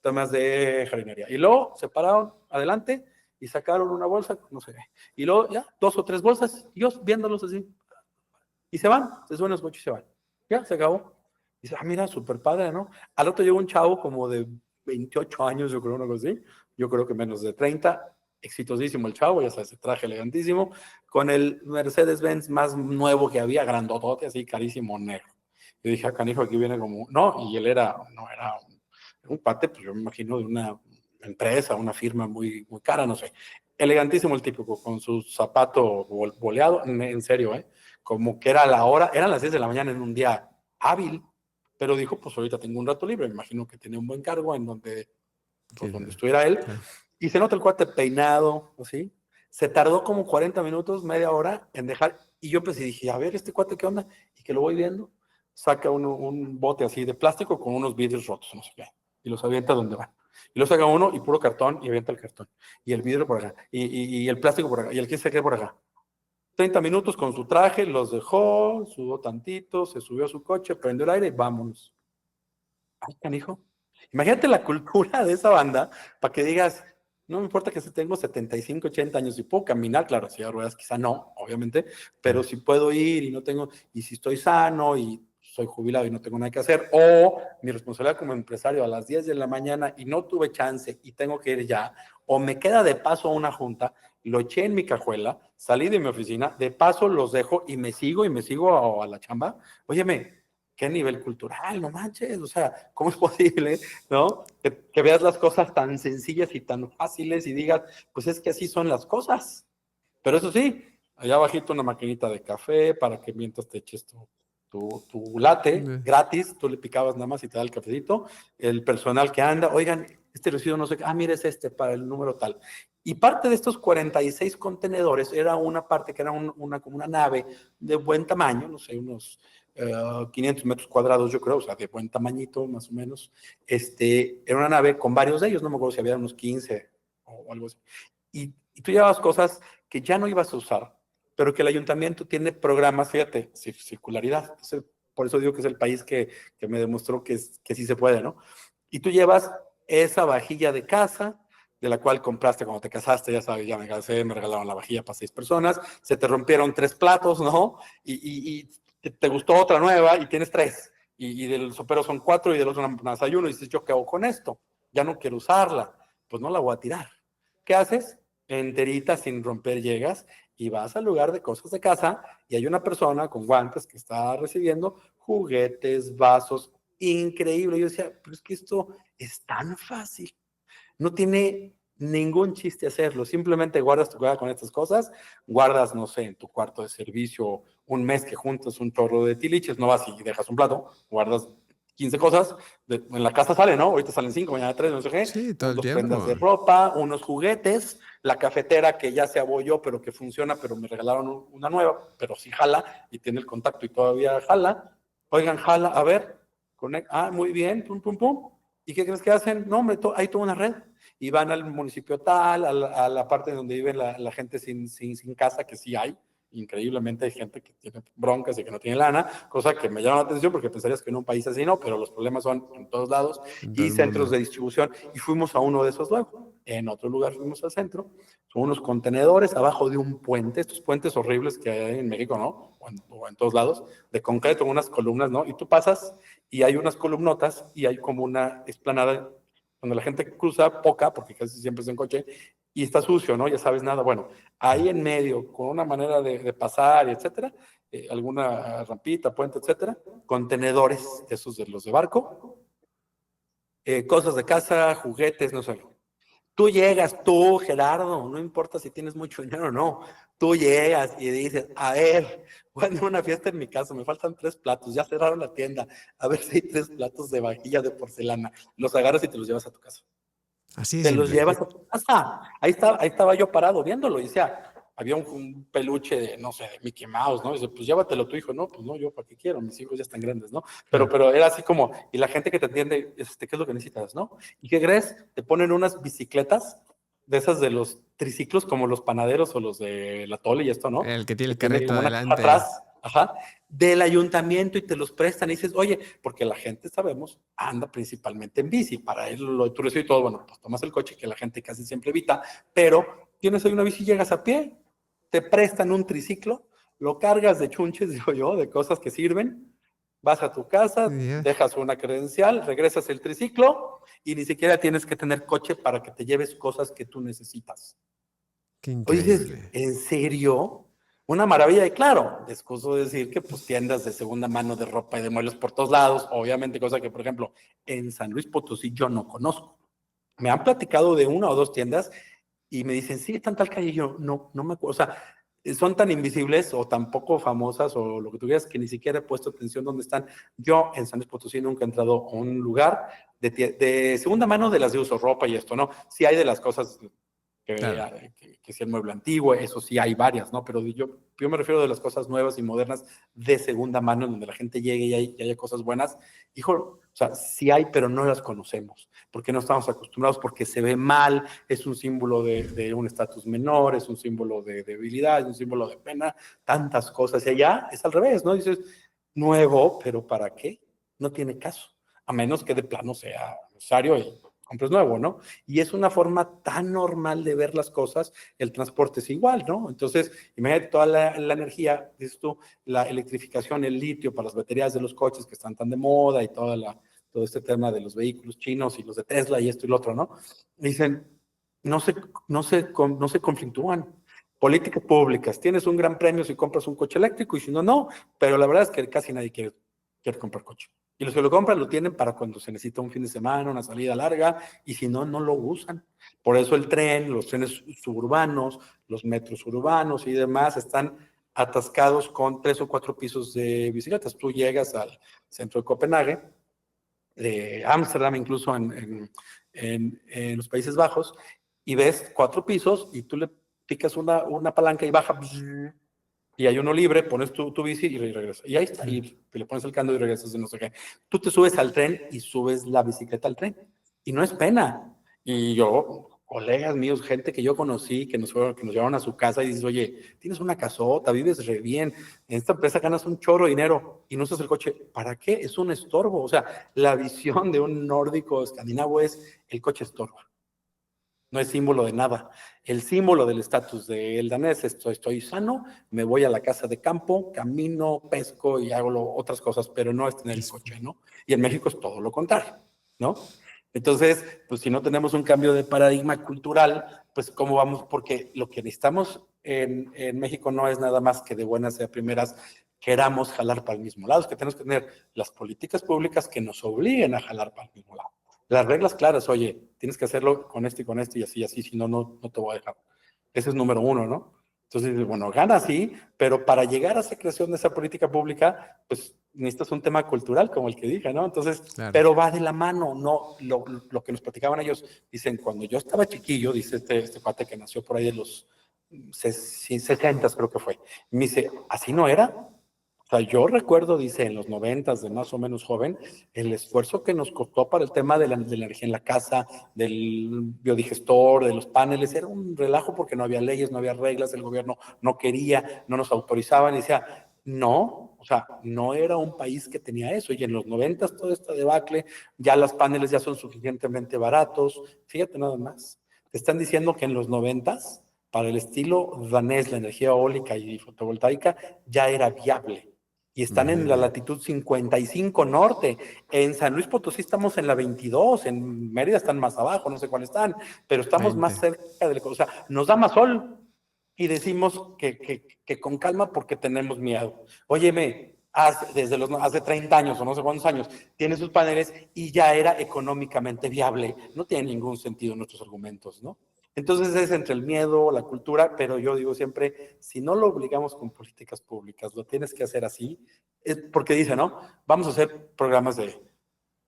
Temas de jardinería. Y luego se pararon adelante y sacaron una bolsa, no sé, y luego ya 2 o 3 bolsas, y yo viéndolos así, y se van, se suben los coches y se van. Ya, se acabó. Y dice, mira, súper padre, ¿no? Al otro llegó un chavo como de 28 años, yo creo, una cosa así, yo creo que menos de 30, exitosísimo el chavo, ya sabes, se traje elegantísimo, con el Mercedes-Benz más nuevo que había, grandotote, así, carísimo, negro. Yo dije, canijo, aquí viene como, no, y él no era un pate, pues yo me imagino de una empresa, una firma muy, muy cara, no sé. Elegantísimo el típico, con su zapato boleado, en serio, ¿eh? Como que era la hora, eran las 6 de la mañana en un día hábil, pero dijo, pues ahorita tengo un rato libre, me imagino que tenía un buen cargo en donde, pues donde estuviera él, Claro. y se nota el cuate peinado, ¿sí? Se tardó como 40 minutos, media hora en dejar, y yo pues dije, a ver, este cuate, ¿qué onda? Y que lo voy viendo, saca un bote así de plástico con unos vidrios rotos, no sé qué, y los avienta donde van. Y lo saca uno y puro cartón y avienta el cartón. Y el vidrio por acá, y el plástico por acá, y el que se quede por acá. 30 minutos con su traje, los dejó, sudó tantito, se subió a su coche, prendió el aire y vámonos. Ay, canijo. Imagínate la cultura de esa banda para que digas, no me importa que tengo 75, 80 años y puedo caminar, claro, si hay ruedas quizá no, obviamente, pero Claro. si puedo ir y no tengo, y si estoy sano y soy jubilado y no tengo nada que hacer, o mi responsabilidad como empresario a las 10 de la mañana y no tuve chance y tengo que ir ya, o me queda de paso a una junta, lo eché en mi cajuela, salí de mi oficina, de paso los dejo y me sigo a la chamba. Óyeme, qué nivel cultural, no manches, o sea, ¿cómo es posible, no? Que veas las cosas tan sencillas y tan fáciles y digas, pues es que así son las cosas. Pero eso sí, allá abajito una maquinita de café para que mientras te eches tu latte gratis, tú le picabas nada más y te da el cafecito. El personal que anda, oigan, este residuo no sé qué, mire, es este para el número tal. Y parte de estos 46 contenedores era una parte que era como una nave de buen tamaño, no sé, unos 500 metros cuadrados, yo creo, o sea, de buen tamañito, más o menos. Era una nave con varios de ellos, no me acuerdo si había unos 15 o algo así. Y tú llevabas cosas que ya no ibas a usar, pero que el ayuntamiento tiene programas, fíjate, circularidad. Entonces, por eso digo que es el país que me demostró que sí se puede, ¿no? Y tú llevas esa vajilla de casa, de la cual compraste cuando te casaste, ya sabes, ya me casé, me regalaron la vajilla para 6 personas, se te rompieron 3 platos, ¿no? Y te gustó otra nueva y tienes 3. Y del sopero son 4 y del otro nada más hay uno. Y dices, ¿yo qué hago con esto? Ya no quiero usarla. Pues no la voy a tirar. ¿Qué haces? Enterita, sin romper, llegas y vas al lugar de cosas de casa y hay una persona con guantes que está recibiendo juguetes, vasos, increíble. Yo decía, pero es que esto es tan fácil. No tiene ningún chiste hacerlo. Simplemente guardas tu casa con estas cosas, guardas, no sé, en tu cuarto de servicio un mes que juntas un chorro de tiliches, no vas y dejas un plato, guardas 15 cosas, en la casa sale, ¿no? Ahorita salen 5, mañana 3, no sé qué, Sí, todo el dos prendas tiempo. de ropa, unos juguetes, la cafetera que ya se abolló, pero que funciona, pero me regalaron una nueva, pero sí jala y tiene el contacto y todavía jala. Oigan, jala, a ver, muy bien, pum, pum, pum. ¿Y qué crees que hacen? No, hombre, hay toda una red y van al municipio tal, a la parte donde vive la gente sin casa, que sí hay, increíblemente hay gente que tiene broncas y que no tiene lana, cosa que me llama la atención porque pensarías que en un país así no, pero los problemas son en todos lados En todo y el centros mundo. de distribución. Y fuimos a uno de esos luego. En otro lugar fuimos al centro. Son unos contenedores abajo de un puente, estos puentes horribles que hay en México, ¿no? O en todos lados, de concreto, unas columnas, ¿no? Y tú pasas y hay unas columnotas y hay como una explanada donde la gente cruza poca, porque casi siempre es en coche, y está sucio, ¿no? Ya sabes nada. Bueno, ahí en medio, con una manera de pasar, etcétera, alguna rampita, puente, etcétera, contenedores, esos de los de barco, cosas de casa, juguetes, no sé. Tú llegas, tú, Gerardo, no importa si tienes mucho dinero o no, tú llegas y dices, a ver, voy a hacer una fiesta en mi casa, me faltan 3 platos, ya cerraron la tienda, a ver si hay 3 platos de vajilla de porcelana, los agarras y te los llevas a tu casa. Así de Te los simple. llevas a tu casa. Ahí estaba yo parado viéndolo y decía, había un peluche de, no sé, de Mickey Mouse, ¿no? Y dice, pues llévatelo tu hijo, no, pues no, yo para qué quiero, mis hijos ya están grandes, ¿no? Pero, Claro. pero era así como, y la gente que te entiende, ¿qué es lo que necesitas, no? ¿Y qué crees? Te ponen unas bicicletas de esas de los triciclos, como los panaderos o los de la Tole y esto, ¿no? El que tiene Que el tiene carrito como una caja adelante. atrás, ajá, del ayuntamiento y te los prestan y dices, oye, porque la gente, sabemos, anda principalmente en bici, para ir lo de turismo y todo, bueno, pues tomas el coche que la gente casi siempre evita, pero tienes ahí una bici y llegas a pie, te prestan un triciclo, lo cargas de chunches, digo yo, de cosas que sirven, vas a tu casa, Ya. dejas una credencial, regresas el triciclo y ni siquiera tienes que tener coche para que te lleves cosas que tú necesitas. Qué Oye, dices, increíble. ¿en serio? Una maravilla. Y claro, es excuso decir que pues tiendas de segunda mano de ropa y de muebles por todos lados, obviamente, cosa que, por ejemplo, en San Luis Potosí yo no conozco. Me han platicado de 1 o 2 tiendas y me dicen, sí, está en tal calle. Y yo, no, no me acuerdo. O sea, son tan invisibles o tan poco famosas o lo que tú quieras que ni siquiera he puesto atención dónde están. Yo en San Luis Potosí nunca he entrado a un lugar de segunda mano de las de uso, ropa y esto, ¿no? Sí hay de las cosas Claro. que sea el mueble antiguo, eso sí hay varias, ¿no? Pero yo me refiero de las cosas nuevas y modernas de segunda mano, en donde la gente llegue y haya cosas buenas. Hijo, o sea, sí hay, pero no las conocemos, porque no estamos acostumbrados, porque se ve mal, es un símbolo de un estatus menor, es un símbolo de debilidad, es un símbolo de pena, tantas cosas. Y allá es al revés, ¿no? Dices, nuevo, pero ¿para qué? No tiene caso, a menos que de plano sea necesario y compres nuevo, ¿no? Y es una forma tan normal de ver las cosas, el transporte es igual, ¿no? Entonces, imagínate toda la energía, dices tú, la electrificación, el litio para las baterías de los coches que están tan de moda y todo este tema de los vehículos chinos y los de Tesla y esto y lo otro, ¿no? Dicen, no se, no se conflictúan. Políticas públicas, tienes un gran premio si compras un coche eléctrico y si no, no, pero la verdad es que casi nadie quiere comprar coche. Y los que lo compran lo tienen para cuando se necesita un fin de semana, una salida larga, y si no, no lo usan. Por eso el tren, los trenes suburbanos, los metros urbanos y demás están atascados con 3 o 4 pisos de bicicletas. Tú llegas al centro de Copenhague, de Ámsterdam, incluso en los Países Bajos, y ves 4 pisos y tú le picas una palanca y baja y hay uno libre, pones tu bici y regresas. Y ahí está, y te le pones el candado y regresas de no sé qué. Tú te subes al tren y subes la bicicleta al tren. Y no es pena. Y yo, colegas míos, gente que yo conocí, que nos llevaron a su casa y dices, oye, tienes una casota, vives re bien, en esta empresa ganas un chorro de dinero y no usas el coche. ¿Para qué? Es un estorbo. O sea, la visión de un nórdico escandinavo es el coche estorba. No es símbolo de nada. El símbolo del estatus del danés es estoy sano, me voy a la casa de campo, camino, pesco y hago otras cosas, pero no es tener el coche, ¿no? Y en México es todo lo contrario, ¿no? Entonces, pues si no tenemos un cambio de paradigma cultural, pues ¿cómo vamos? Porque lo que necesitamos en México no es nada más que de buenas a primeras queramos jalar para el mismo lado, es que tenemos que tener las políticas públicas que nos obliguen a jalar para el mismo lado. Las reglas claras, oye, tienes que hacerlo con esto y así, si no, no te voy a dejar. Ese es número uno, ¿no? Entonces, bueno, gana sí, pero para llegar a esa creación de esa política pública, pues necesitas un tema cultural, como el que dije, ¿no? Entonces, Claro. pero va de la mano, no lo que nos platicaban ellos. Dicen, cuando yo estaba chiquillo, dice este cuate que nació por ahí de los 60, creo que fue, me dice, ¿así no era? O sea, yo recuerdo, dice, en los 90, de más o menos joven, el esfuerzo que nos costó para el tema de la energía en la casa, del biodigestor, de los paneles, era un relajo porque no había leyes, no había reglas, el gobierno no quería, no nos autorizaban, y decía, no, o sea, no era un país que tenía eso, y en los 90 todo esta debacle, ya los paneles ya son suficientemente baratos, fíjate nada más, te están diciendo que en los 90 para el estilo danés, la energía eólica y fotovoltaica ya era viable y están en la Imagínate. latitud 55 norte. En San Luis Potosí estamos en la 22, en Mérida están más abajo, no sé cuál están, pero estamos más 20. cerca del... O sea, nos da más sol y decimos que con calma porque tenemos miedo. Óyeme, hace 30 años o no sé cuántos años, tiene sus paneles y ya era económicamente viable. No tiene ningún sentido nuestros argumentos, ¿no? Entonces es entre el miedo, la cultura, pero yo digo siempre, si no lo obligamos con políticas públicas, lo tienes que hacer así, es porque dice, ¿no? Vamos a hacer programas de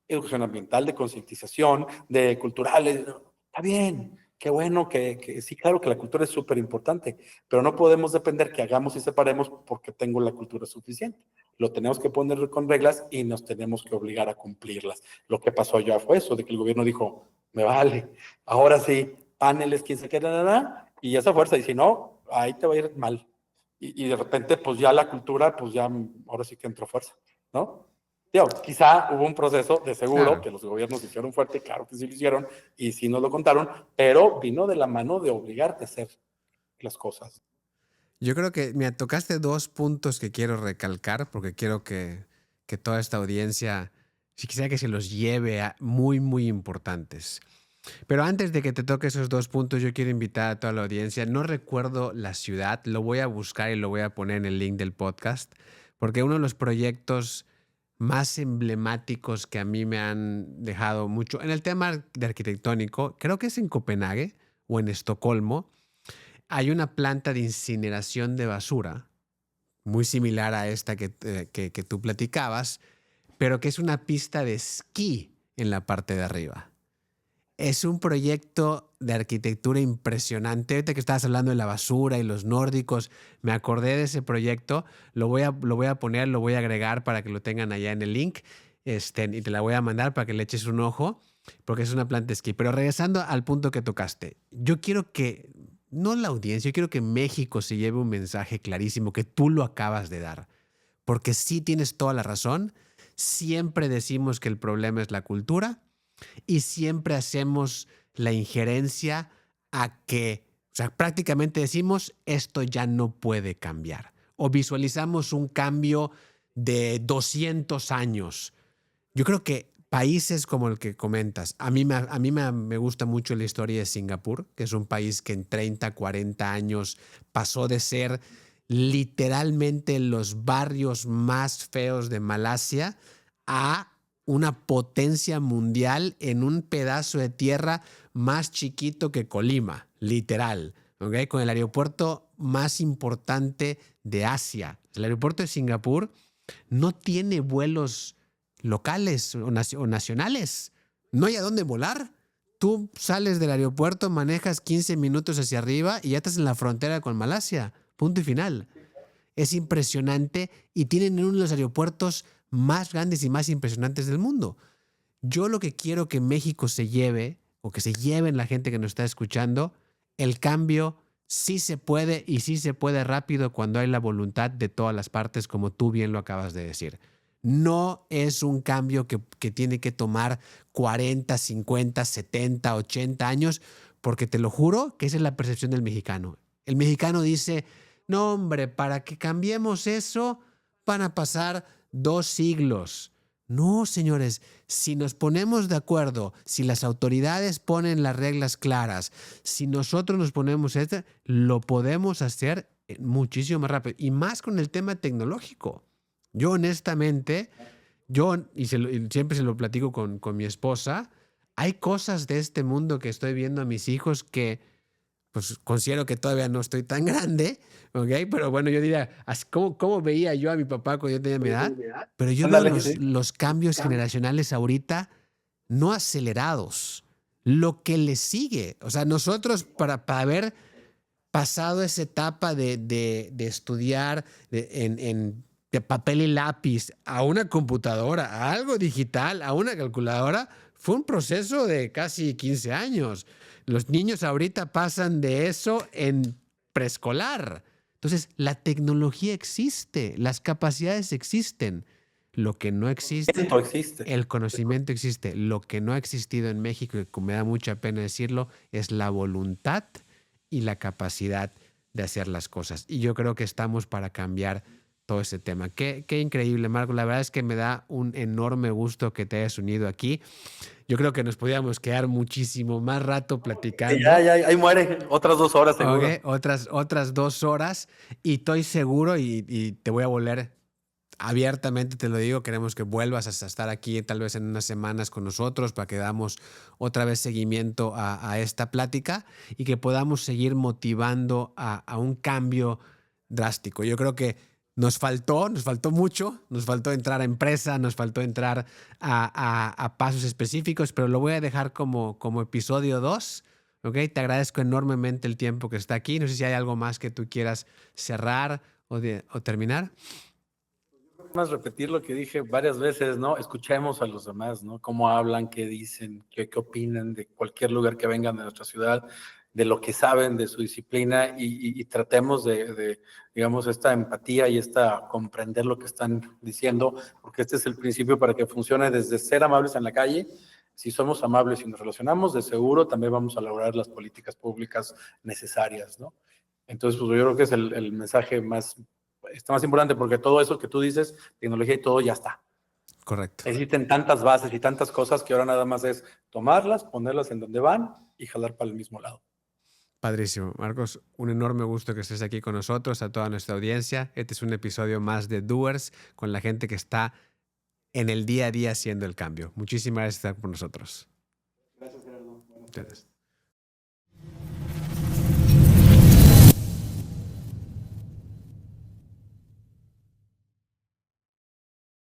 educación ambiental, de concientización, de culturales. Está bien, qué bueno, que sí, claro que la cultura es súper importante, pero no podemos depender que hagamos y separemos porque tengo la cultura suficiente. Lo tenemos que poner con reglas y nos tenemos que obligar a cumplirlas. Lo que pasó ya fue eso, de que el gobierno dijo, me vale, ahora sí, paneles, quién se queda, nada, y esa fuerza, y si no, ahí te va a ir mal. Y de repente, pues ya la cultura, pues ya, ahora sí que entró fuerza, ¿no? Digo, quizá hubo un proceso de seguro Claro. que los gobiernos hicieron fuerte, claro que sí lo hicieron, y sí nos lo contaron, pero vino de la mano de obligarte a hacer las cosas. Yo creo que, mira, tocaste dos puntos que quiero recalcar porque quiero que toda esta audiencia, si quisiera que se los lleve a muy, muy importantes. Pero antes de que te toque esos dos puntos, yo quiero invitar a toda la audiencia. No recuerdo la ciudad, lo voy a buscar y lo voy a poner en el link del podcast, porque uno de los proyectos más emblemáticos que a mí me han dejado mucho en el tema de arquitectónico, creo que es en Copenhague o en Estocolmo, hay una planta de incineración de basura, muy similar a esta que tú platicabas, pero que es una pista de esquí en la parte de arriba. Es un proyecto de arquitectura impresionante. Ahorita que estabas hablando de la basura y los nórdicos, me acordé de ese proyecto. Lo voy a poner, lo voy a agregar para que lo tengan allá en el link. Y te la voy a mandar para que le eches un ojo, porque es una planta de esquí. Pero regresando al punto que tocaste, yo quiero que, no la audiencia, yo quiero que México se lleve un mensaje clarísimo que tú lo acabas de dar. Porque sí tienes toda la razón. Siempre decimos que el problema es la cultura y siempre hacemos la injerencia a que, o sea, prácticamente decimos, esto ya no puede cambiar. O visualizamos un cambio de 200 años. Yo creo que países como el que comentas, a mí me gusta mucho la historia de Singapur, que es un país que en 30, 40 años pasó de ser literalmente los barrios más feos de Malasia a una potencia mundial en un pedazo de tierra más chiquito que Colima, literal, ¿ok? Con el aeropuerto más importante de Asia. El aeropuerto de Singapur no tiene vuelos locales o nacionales. No hay a dónde volar. Tú sales del aeropuerto, manejas 15 minutos hacia arriba y ya estás en la frontera con Malasia. Punto y final. Es impresionante y tienen uno de los aeropuertos más grandes y más impresionantes del mundo. Yo lo que quiero que México se lleve, o que se lleven la gente que nos está escuchando, el cambio sí se puede y sí se puede rápido cuando hay la voluntad de todas las partes, como tú bien lo acabas de decir. No es un cambio que tiene que tomar 40, 50, 70, 80 años, porque te lo juro que esa es la percepción del mexicano. El mexicano dice, no hombre, para que cambiemos eso van a pasar 2 siglos. No, señores, si nos ponemos de acuerdo, si las autoridades ponen las reglas claras, si nosotros nos ponemos lo podemos hacer muchísimo más rápido y más con el tema tecnológico. Yo honestamente, y siempre se lo platico con mi esposa, hay cosas de este mundo que estoy viendo a mis hijos que pues considero que todavía no estoy tan grande, ¿ok? Pero bueno, yo diría, ¿cómo veía yo a mi papá cuando yo tenía mi edad? Pero yo veo Ándale, los, sí. los cambios generacionales ahorita no acelerados, lo que le sigue. O sea, nosotros para haber pasado esa etapa de estudiar de papel y lápiz a una computadora, a algo digital, a una calculadora, fue un proceso de casi 15 años. Los niños ahorita pasan de eso en preescolar. Entonces, la tecnología existe, las capacidades existen. Lo que no existe, Esto existe. el conocimiento existe. Lo que no ha existido en México, y me da mucha pena decirlo, es la voluntad y la capacidad de hacer las cosas. Y yo creo que estamos para cambiar todo ese tema. Qué increíble, Marco. La verdad es que me da un enorme gusto que te hayas unido aquí. Yo creo que nos podíamos quedar muchísimo más rato platicando. Ya, ahí muere. Otras 2 horas seguro. Okay, otras 2 horas. Y estoy seguro, y te voy a volver abiertamente, te lo digo, queremos que vuelvas a estar aquí tal vez en unas semanas con nosotros para que damos otra vez seguimiento a esta plática y que podamos seguir motivando a un cambio drástico. Yo creo que nos faltó mucho, nos faltó entrar a empresa, nos faltó entrar a pasos específicos, pero lo voy a dejar como episodio 2. ¿Okay? Te agradezco enormemente el tiempo que está aquí. No sé si hay algo más que tú quieras cerrar o terminar. Más repetir lo que dije varias veces, ¿no? Escuchemos a los demás, ¿no? Cómo hablan, qué dicen, qué opinan de cualquier lugar que vengan de nuestra ciudad, de lo que saben, de su disciplina y tratemos de, digamos, esta empatía y comprender lo que están diciendo, porque este es el principio para que funcione desde ser amables en la calle. Si somos amables y nos relacionamos, de seguro también vamos a lograr las políticas públicas necesarias, ¿no? Entonces, pues yo creo que es el mensaje más importante, porque todo eso que tú dices, tecnología y todo ya está. Correcto. Existen tantas bases y tantas cosas que ahora nada más es tomarlas, ponerlas en donde van y jalar para el mismo lado. Padrísimo. Marcos, un enorme gusto que estés aquí con nosotros, a toda nuestra audiencia. Este es un episodio más de Doers con la gente que está en el día a día haciendo el cambio. Muchísimas gracias por estar con nosotros. Gracias, Gerardo. Gracias.